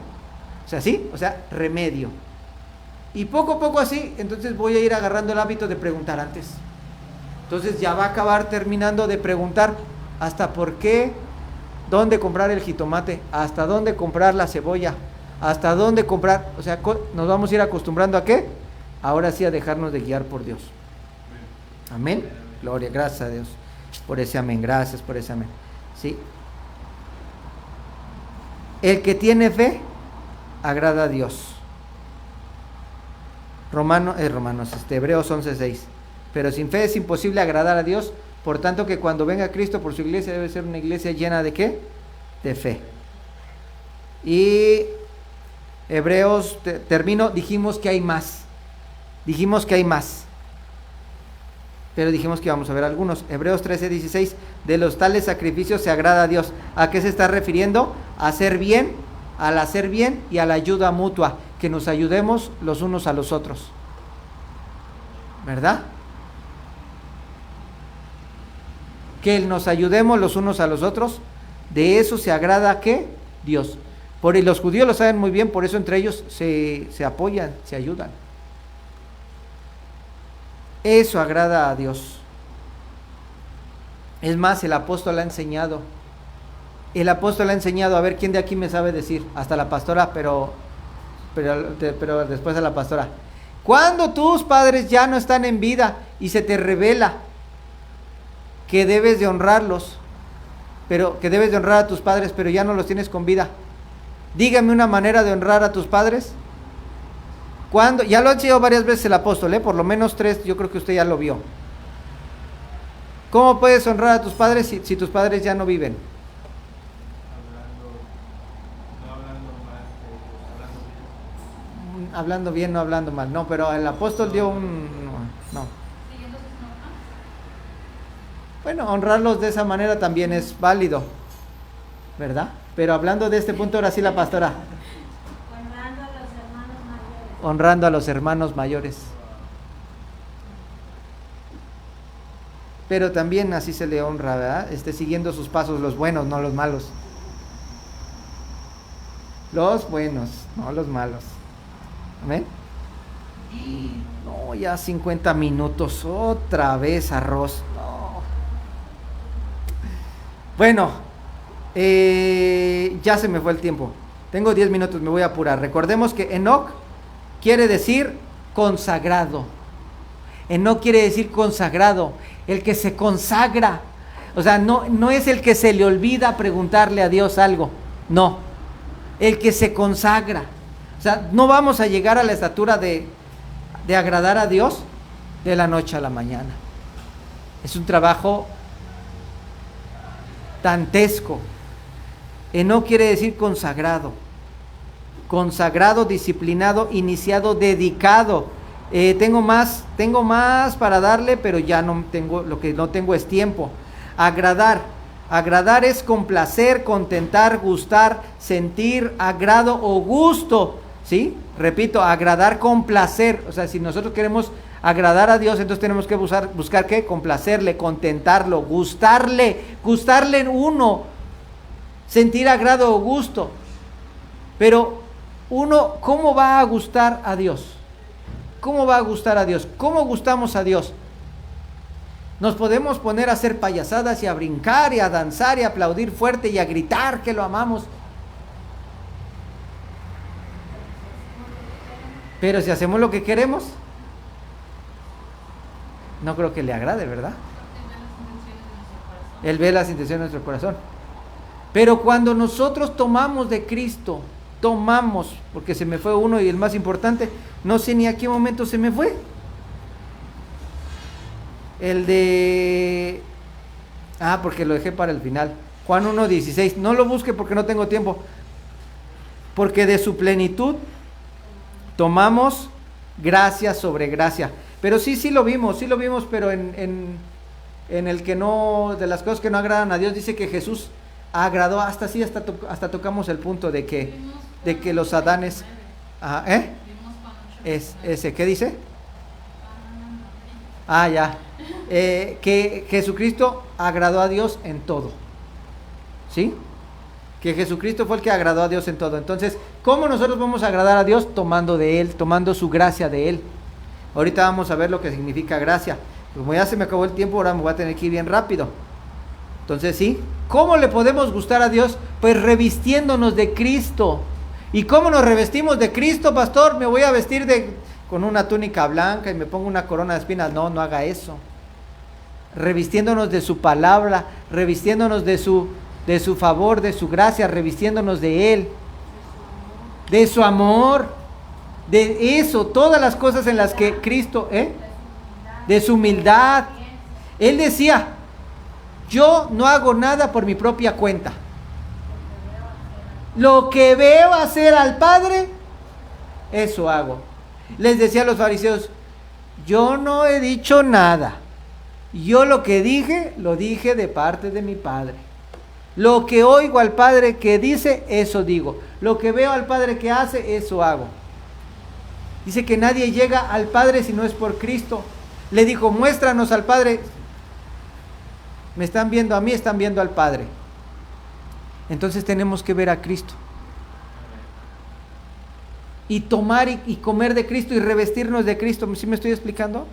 O sea, ¿sí? O sea, remedio. Y poco a poco así, entonces voy a ir agarrando el hábito de preguntar antes. Entonces ya va a acabar terminando de preguntar hasta por qué, dónde comprar el jitomate, hasta dónde comprar la cebolla, hasta dónde comprar, o sea, nos vamos a ir acostumbrando a ¿qué? Ahora sí a dejarnos de guiar por Dios. Amén. Gloria, gracias a Dios por ese amén, gracias por ese amén. ¿Sí? El que tiene fe agrada a Dios. Hebreos 11:6. Pero sin fe es imposible agradar a Dios, por tanto que cuando venga Cristo por su iglesia debe ser una iglesia llena ¿de qué? De fe. Y Hebreos, termino, dijimos que hay más. Pero dijimos que íbamos a ver algunos. Hebreos 13:16, de los tales sacrificios se agrada a Dios. ¿A qué se está refiriendo? A hacer bien, al hacer bien y a la ayuda mutua, que nos ayudemos los unos a los otros, ¿verdad? Que nos ayudemos los unos a los otros, de eso se agrada ¿qué? Dios. Los judíos lo saben muy bien, por eso entre ellos se apoyan, se ayudan. Eso agrada a Dios. Es más, el apóstol ha enseñado. A ver quién de aquí me sabe decir, hasta la pastora, pero después a la pastora. Cuando tus padres ya no están en vida y se te revela que debes de honrarlos, pero que debes de honrar a tus padres, pero ya no los tienes con vida, Dígame una manera de honrar a tus padres. ¿Cuándo? Ya lo ha hecho varias veces el apóstol, por lo menos 3, yo creo que usted ya lo vio. ¿Cómo puedes honrar a tus padres si tus padres ya no viven? Hablando bien, no hablando mal. No, pero el apóstol dio un... No. Bueno, honrarlos de esa manera también es válido, ¿verdad? Pero hablando de este punto, ahora sí la pastora. Honrando a los hermanos mayores. Honrando a los hermanos mayores. Pero también así se le honra, ¿verdad? Siguiendo sus pasos, los buenos, no los malos. Los buenos, no los malos. ¿Amén? No, ya 50 minutos, otra vez arroz. No. Bueno, ya se me fue el tiempo. Tengo 10 minutos, me voy a apurar. Recordemos que Enoc quiere decir consagrado. Enoc quiere decir consagrado, el que se consagra. O sea, no es el que se le olvida preguntarle a Dios algo. No, el que se consagra. O sea, no vamos a llegar a la estatura de agradar a Dios de la noche a la mañana. Es un trabajo dantesco. Enoc quiere decir consagrado. Consagrado, disciplinado, iniciado, dedicado. Tengo más para darle, pero ya no tengo, lo que no tengo es tiempo. Agradar es complacer, contentar, gustar, sentir, agrado o gusto, ¿sí? Repito, agradar con placer. O sea, si nosotros queremos agradar a Dios, entonces tenemos que buscar ¿qué? Complacerle, contentarlo, gustarle en uno, sentir agrado o gusto. Pero uno, ¿cómo va a gustar a Dios? ¿Cómo va a gustar a Dios? ¿Cómo gustamos a Dios? Nos podemos poner a hacer payasadas y a brincar y a danzar y a aplaudir fuerte y a gritar que lo amamos. Pero si hacemos lo que queremos, no creo que le agrade, ¿verdad? Él ve las intenciones de nuestro corazón. Pero cuando nosotros tomamos de Cristo, porque se me fue uno y el más importante, no sé ni a qué momento se me fue. El de... porque lo dejé para el final. Juan 1:16. No lo busque porque no tengo tiempo. Porque de su plenitud tomamos gracia sobre gracia. Pero sí lo vimos, pero en el que no, de las cosas que no agradan a Dios, dice que Jesús agradó, hasta tocamos el punto de que los Adanes, es ese, ¿qué dice? Ya, que Jesucristo agradó a Dios en todo, ¿sí? Que Jesucristo fue el que agradó a Dios en todo. Entonces, ¿cómo nosotros vamos a agradar a Dios? Tomando de Él, tomando su gracia de Él. Ahorita vamos a ver lo que significa gracia. Como ya se me acabó el tiempo, ahora me voy a tener que ir bien rápido. Entonces, ¿sí? ¿Cómo le podemos gustar a Dios? Pues revistiéndonos de Cristo. ¿Y cómo nos revestimos de Cristo, pastor? Me voy a vestir con una túnica blanca y me pongo una corona de espinas. No haga eso. Revistiéndonos de su palabra, revistiéndonos de su favor, de su gracia, revistiéndonos de Él, de su amor, de eso, todas las cosas en las que Cristo, de su humildad. Él decía: yo no hago nada por mi propia cuenta. Lo que veo hacer al Padre, eso hago. Les decía a los fariseos: yo no he dicho nada. Yo lo que dije, lo dije de parte de mi Padre. Lo que oigo al Padre que dice, eso digo. Lo que veo al Padre que hace, eso hago. Dice que nadie llega al Padre si no es por Cristo. Le dijo: muéstranos al Padre. Me están viendo a mí, están viendo al Padre. Entonces tenemos que ver a Cristo. Y tomar y comer de Cristo y revestirnos de Cristo. ¿Sí me estoy explicando?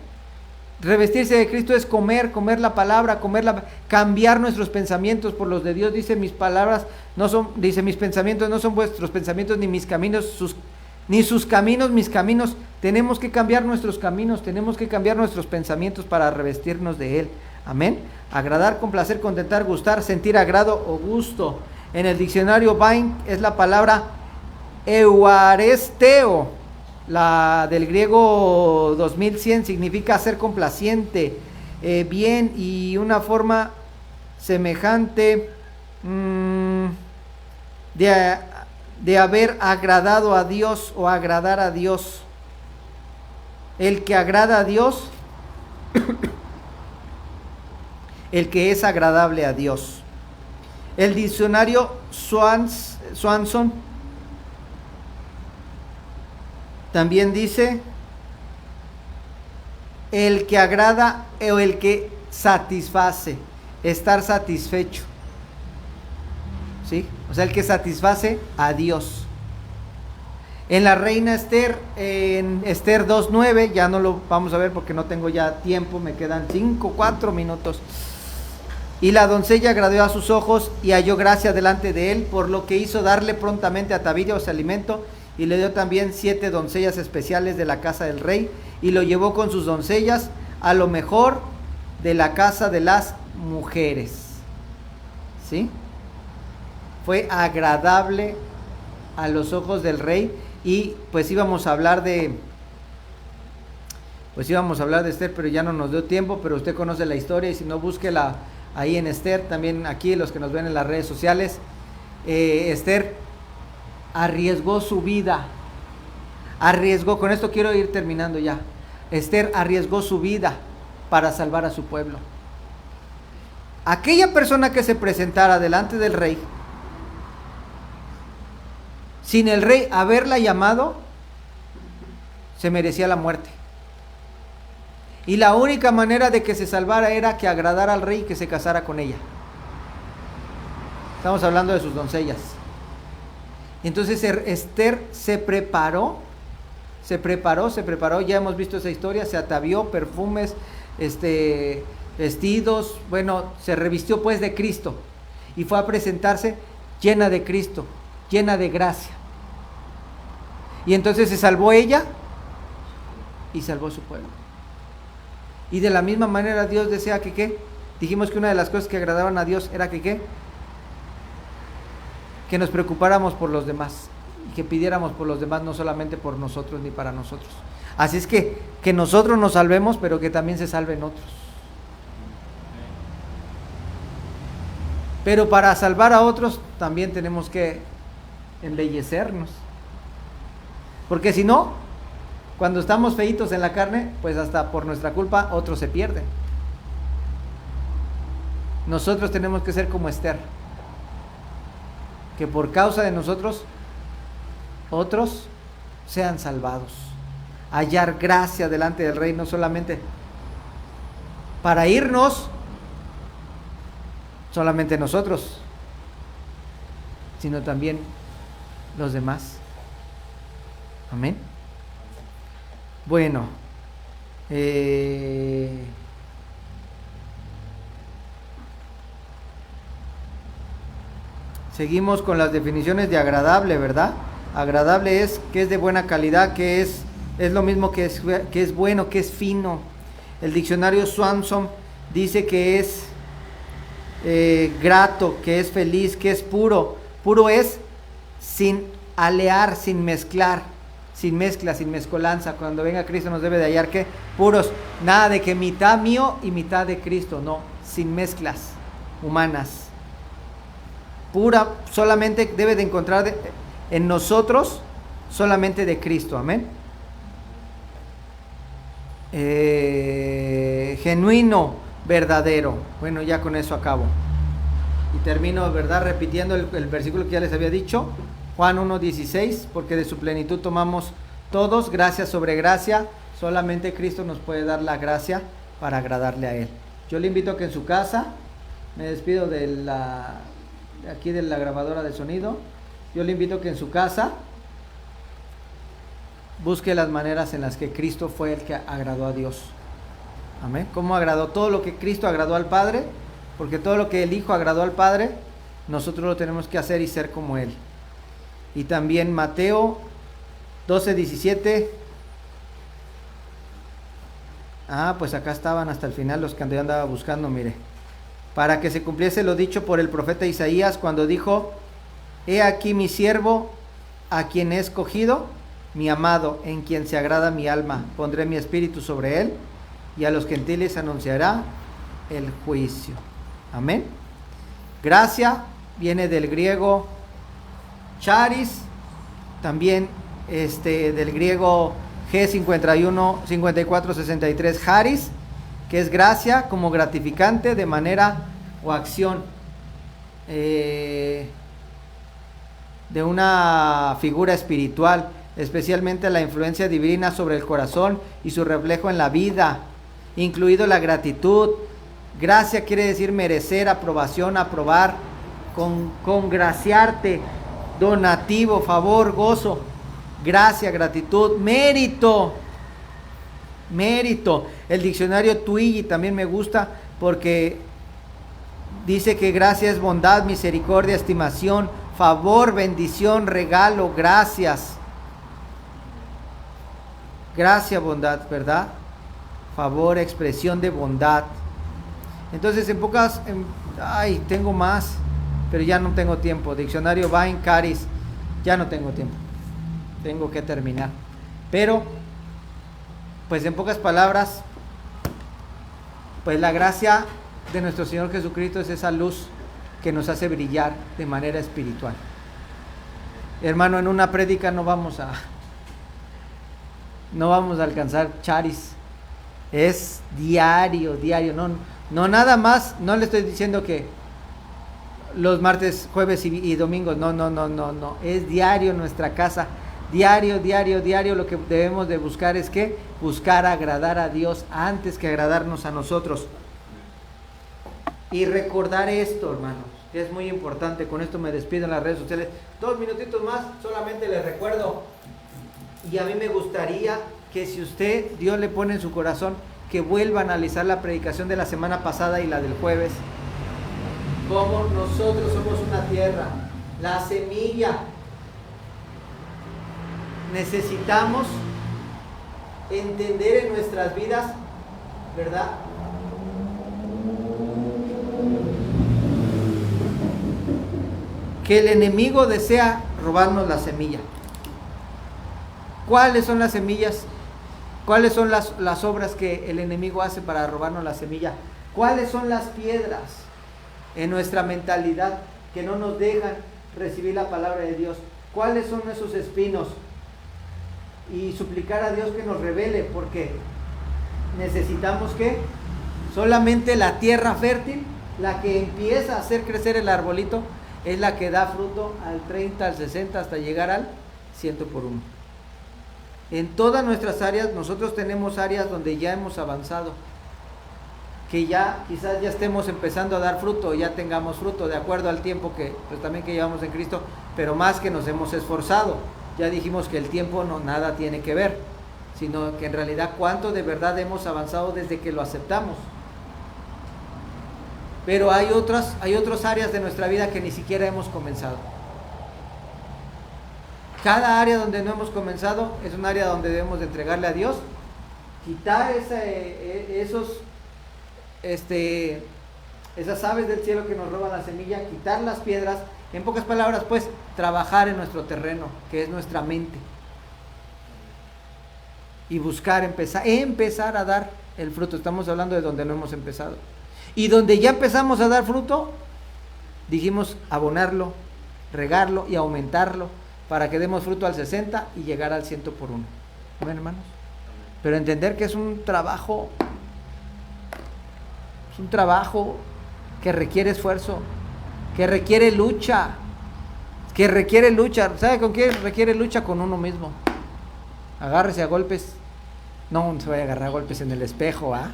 Revestirse de Cristo es comer la palabra, cambiar nuestros pensamientos por los de Dios. Dice: mis pensamientos no son vuestros pensamientos, ni mis caminos, ni sus caminos, mis caminos. Tenemos que cambiar nuestros caminos, tenemos que cambiar nuestros pensamientos para revestirnos de Él. Amén. Agradar, complacer, contentar, gustar, sentir agrado o gusto. En el diccionario Vine es la palabra Euaresteo, la del griego 2100, significa ser complaciente, bien, y una forma semejante de haber agradado a Dios o agradar a Dios. El que agrada a Dios, el que es agradable a Dios. El diccionario Swanson también dice el que agrada o el que satisface, estar satisfecho, ¿sí? O sea, el que satisface a Dios. En la reina Esther, en Esther 2:9, ya no lo vamos a ver porque no tengo ya tiempo, me quedan 4 minutos. Y la doncella agradó a sus ojos y halló gracia delante de él, por lo que hizo darle prontamente a Tabitha su alimento, y le dio también 7 doncellas especiales de la casa del rey, y lo llevó con sus doncellas a lo mejor de la casa de las mujeres. ¿Sí? Fue agradable a los ojos del rey. Y pues íbamos a hablar de Esther, pero ya no nos dio tiempo, pero usted conoce la historia, y si no, búsquela ahí en Esther, también aquí los que nos ven en las redes sociales. Esther arriesgó su vida, con esto quiero ir terminando ya. Esther arriesgó su vida para salvar a su pueblo. Aquella persona que se presentara delante del rey, sin el rey haberla llamado, se merecía la muerte. Y la única manera de que se salvara era que agradara al rey y que se casara con ella. Estamos hablando de sus doncellas. Entonces Esther se preparó, ya hemos visto esa historia, se atavió, perfumes, vestidos, bueno, se revistió pues de Cristo y fue a presentarse llena de Cristo, llena de gracia. Y entonces se salvó ella y salvó su pueblo. Y de la misma manera Dios desea que ¿qué? Dijimos que una de las cosas que agradaban a Dios era que ¿qué? Que nos preocupáramos por los demás y que pidiéramos por los demás, no solamente por nosotros ni para nosotros. Así es que nosotros nos salvemos, pero que también se salven otros. Pero para salvar a otros también tenemos que embellecernos. Porque si no, cuando estamos feitos en la carne, pues hasta por nuestra culpa otros se pierden. Nosotros tenemos que ser como Esther, que por causa de nosotros otros sean salvados, hallar gracia delante del rey, no solamente para irnos solamente nosotros, sino también los demás. Amén. Bueno, seguimos con las definiciones de agradable, ¿verdad? Agradable es que es de buena calidad, que es lo mismo que es bueno, que es fino. El diccionario Swanson dice que es grato, que es feliz, que es puro. Puro es sin alear, sin mezclar, sin mezcla, sin mezcolanza. Cuando venga Cristo nos debe de hallar que puros, nada de que mitad mío y mitad de Cristo, no, sin mezclas humanas. Pura, solamente debe de encontrar en nosotros solamente de Cristo, amén. Genuino, verdadero. Bueno, ya con eso acabo. Y termino, ¿verdad? Repitiendo el versículo que ya les había dicho. Juan 1:16, porque de su plenitud tomamos todos, gracia sobre gracia. Solamente Cristo nos puede dar la gracia para agradarle a Él. Yo le invito a que en su casa, me despido de aquí de la grabadora de sonido, yo le invito a que en su casa busque las maneras en las que Cristo fue el que agradó a Dios. Amén. ¿Cómo agradó? Todo lo que Cristo agradó al Padre, porque todo lo que el Hijo agradó al Padre, nosotros lo tenemos que hacer y ser como Él. Y también Mateo 12:17. Pues acá estaban hasta el final los que yo andaba buscando, mire. Para que se cumpliese lo dicho por el profeta Isaías cuando dijo: He aquí mi siervo, a quien he escogido, mi amado, en quien se agrada mi alma. Pondré mi espíritu sobre él, y a los gentiles anunciará el juicio. Amén. Gracia viene del griego charis, también del griego G5463 charis, que es gracia como gratificante de manera o acción de una figura espiritual, especialmente la influencia divina sobre el corazón y su reflejo en la vida, incluido la gratitud. Gracia quiere decir merecer, aprobación, aprobar, congraciarte, donativo, favor, gozo. Gracia, gratitud, mérito. El diccionario Twiggy también me gusta porque dice que gracia es bondad, misericordia, estimación, favor, bendición, regalo, gracias. Gracia, bondad, ¿verdad? Favor, expresión de bondad. Entonces, tengo más, pero ya no tengo tiempo. Diccionario Vine Caris, ya no tengo tiempo. Tengo que terminar. Pero, pues en pocas palabras, pues la gracia de nuestro Señor Jesucristo es esa luz que nos hace brillar de manera espiritual. Hermano, en una prédica no vamos a alcanzar charis. Es diario, no nada más. No le estoy diciendo que los martes, jueves y domingos, no, es diario en nuestra casa, diario. Lo que debemos de buscar es que buscar agradar a Dios antes que agradarnos a nosotros. Y recordar esto, hermanos, que es muy importante. Con esto me despido en las redes sociales. 2 minutitos más, solamente les recuerdo. Y a mí me gustaría que si Dios le pone en su corazón, que vuelva a analizar la predicación de la semana pasada y la del jueves. Como nosotros somos una tierra, la semilla. Necesitamos entender en nuestras vidas, ¿verdad? Que el enemigo desea robarnos la semilla. ¿Cuáles son las semillas? ¿Cuáles son las obras que el enemigo hace para robarnos la semilla? ¿Cuáles son las piedras en nuestra mentalidad que no nos dejan recibir la palabra de Dios? ¿Cuáles son esos espinos? Y suplicar a Dios que nos revele, porque necesitamos que solamente la tierra fértil, la que empieza a hacer crecer el arbolito, es la que da fruto al 30, al 60, hasta llegar al 100 por 1. En todas nuestras áreas, nosotros tenemos áreas donde ya hemos avanzado, que ya quizás ya estemos empezando a dar fruto, ya tengamos fruto de acuerdo al tiempo que pues también que llevamos en Cristo, pero más que nos hemos esforzado. Ya dijimos que el tiempo no nada tiene que ver, sino que en realidad cuánto de verdad hemos avanzado desde que lo aceptamos. Pero hay otras áreas de nuestra vida que ni siquiera hemos comenzado. Cada área donde no hemos comenzado es un área donde debemos de entregarle a Dios, quitar esas aves del cielo que nos roban la semilla, quitar las piedras. En pocas palabras, pues, trabajar en nuestro terreno, que es nuestra mente, y buscar empezar a dar el fruto. Estamos hablando de donde no hemos empezado. Y donde ya empezamos a dar fruto, dijimos abonarlo, regarlo y aumentarlo, para que demos fruto al 60 y llegar al 100 por 1. ¿Ven, hermanos? Pero entender que es un trabajo que requiere esfuerzo, que requiere lucha. ¿Sabe con qué requiere lucha? Con uno mismo. Agárrese a golpes. No se vaya a agarrar a golpes en el espejo, ¿ah?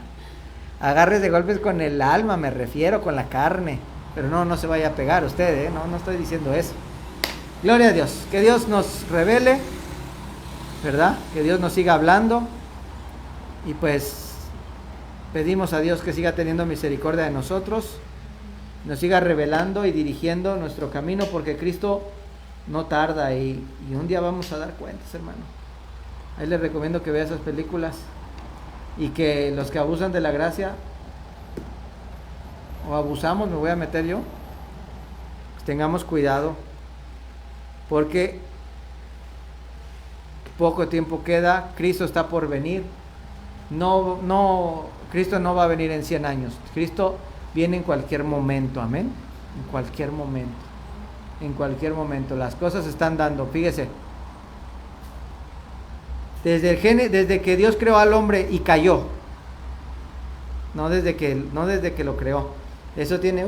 Agárrese a golpes con el alma, me refiero, con la carne. Pero no se vaya a pegar usted, ¿eh? No estoy diciendo eso. Gloria a Dios. Que Dios nos revele, ¿verdad? Que Dios nos siga hablando. Y pues pedimos a Dios que siga teniendo misericordia de nosotros, nos siga revelando y dirigiendo nuestro camino, porque Cristo no tarda y un día vamos a dar cuentas, hermano. Ahí les recomiendo que vea esas películas, y que los que abusan de la gracia, o abusamos, me voy a meter yo, pues tengamos cuidado, porque poco tiempo queda, Cristo está por venir. Cristo no va a venir en 100 años. Cristo viene en cualquier momento, amén. En cualquier momento. En cualquier momento. Las cosas se están dando, fíjese. Desde que Dios creó al hombre y cayó. No desde que lo creó. Eso tiene,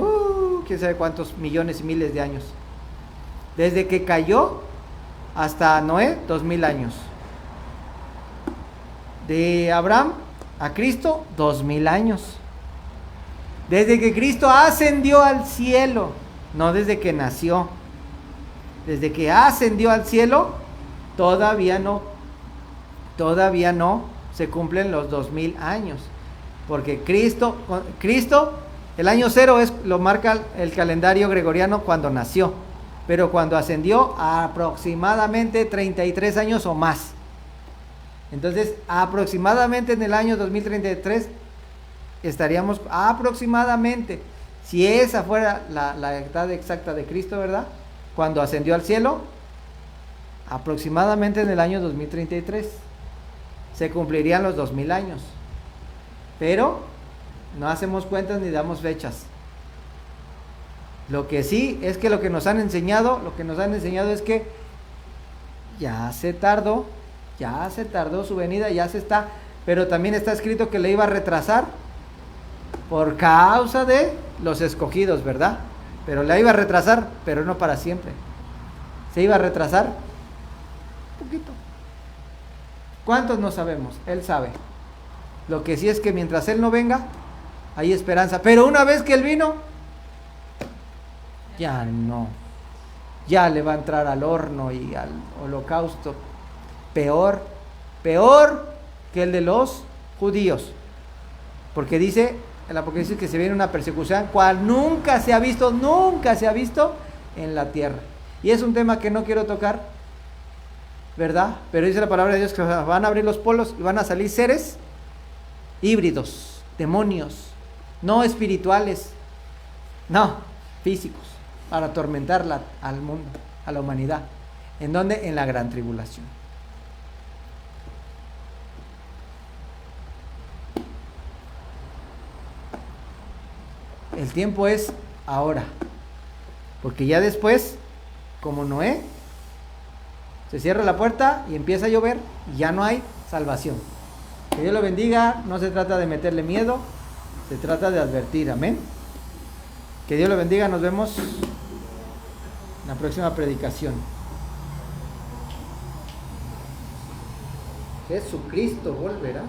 quién sabe cuántos millones y miles de años. Desde que cayó hasta Noé, 2000 años. De Abraham a Cristo, 2000 años. Desde que Cristo ascendió al cielo, no desde que nació. Desde que ascendió al cielo, todavía no se cumplen los 2000 años. Porque Cristo, el año 0 lo marca el calendario gregoriano cuando nació. Pero cuando ascendió, aproximadamente 33 años o más. Entonces, aproximadamente en el año 2033 estaríamos aproximadamente, si esa fuera la edad exacta de Cristo, ¿verdad? Cuando ascendió al cielo, aproximadamente en el año 2033 se cumplirían los 2000 años. Pero no hacemos cuentas ni damos fechas. Lo que sí es que lo que nos han enseñado es que ya se tardó su venida, ya se está, pero también está escrito que le iba a retrasar por causa de los escogidos, ¿verdad? Pero la iba a retrasar, pero no para siempre. Se iba a retrasar un poquito. ¿Cuántos no sabemos? Él sabe. Lo que sí es que mientras Él no venga, hay esperanza. Pero una vez que Él vino, ya no. Ya le va a entrar al horno y al holocausto. Peor que el de los judíos. Porque dice el Apocalipsis que se viene una persecución cual nunca se ha visto en la tierra. Y es un tema que no quiero tocar, ¿verdad? Pero dice la palabra de Dios que van a abrir los polos y van a salir seres híbridos, demonios, no espirituales, no, físicos, para atormentar al mundo, a la humanidad. ¿En dónde? En la gran tribulación. El tiempo es ahora, porque ya después, como Noé, se cierra la puerta y empieza a llover y ya no hay salvación. Que Dios lo bendiga. No se trata de meterle miedo, se trata de advertir, amén. Que Dios lo bendiga. Nos vemos en la próxima predicación. Jesucristo volverá.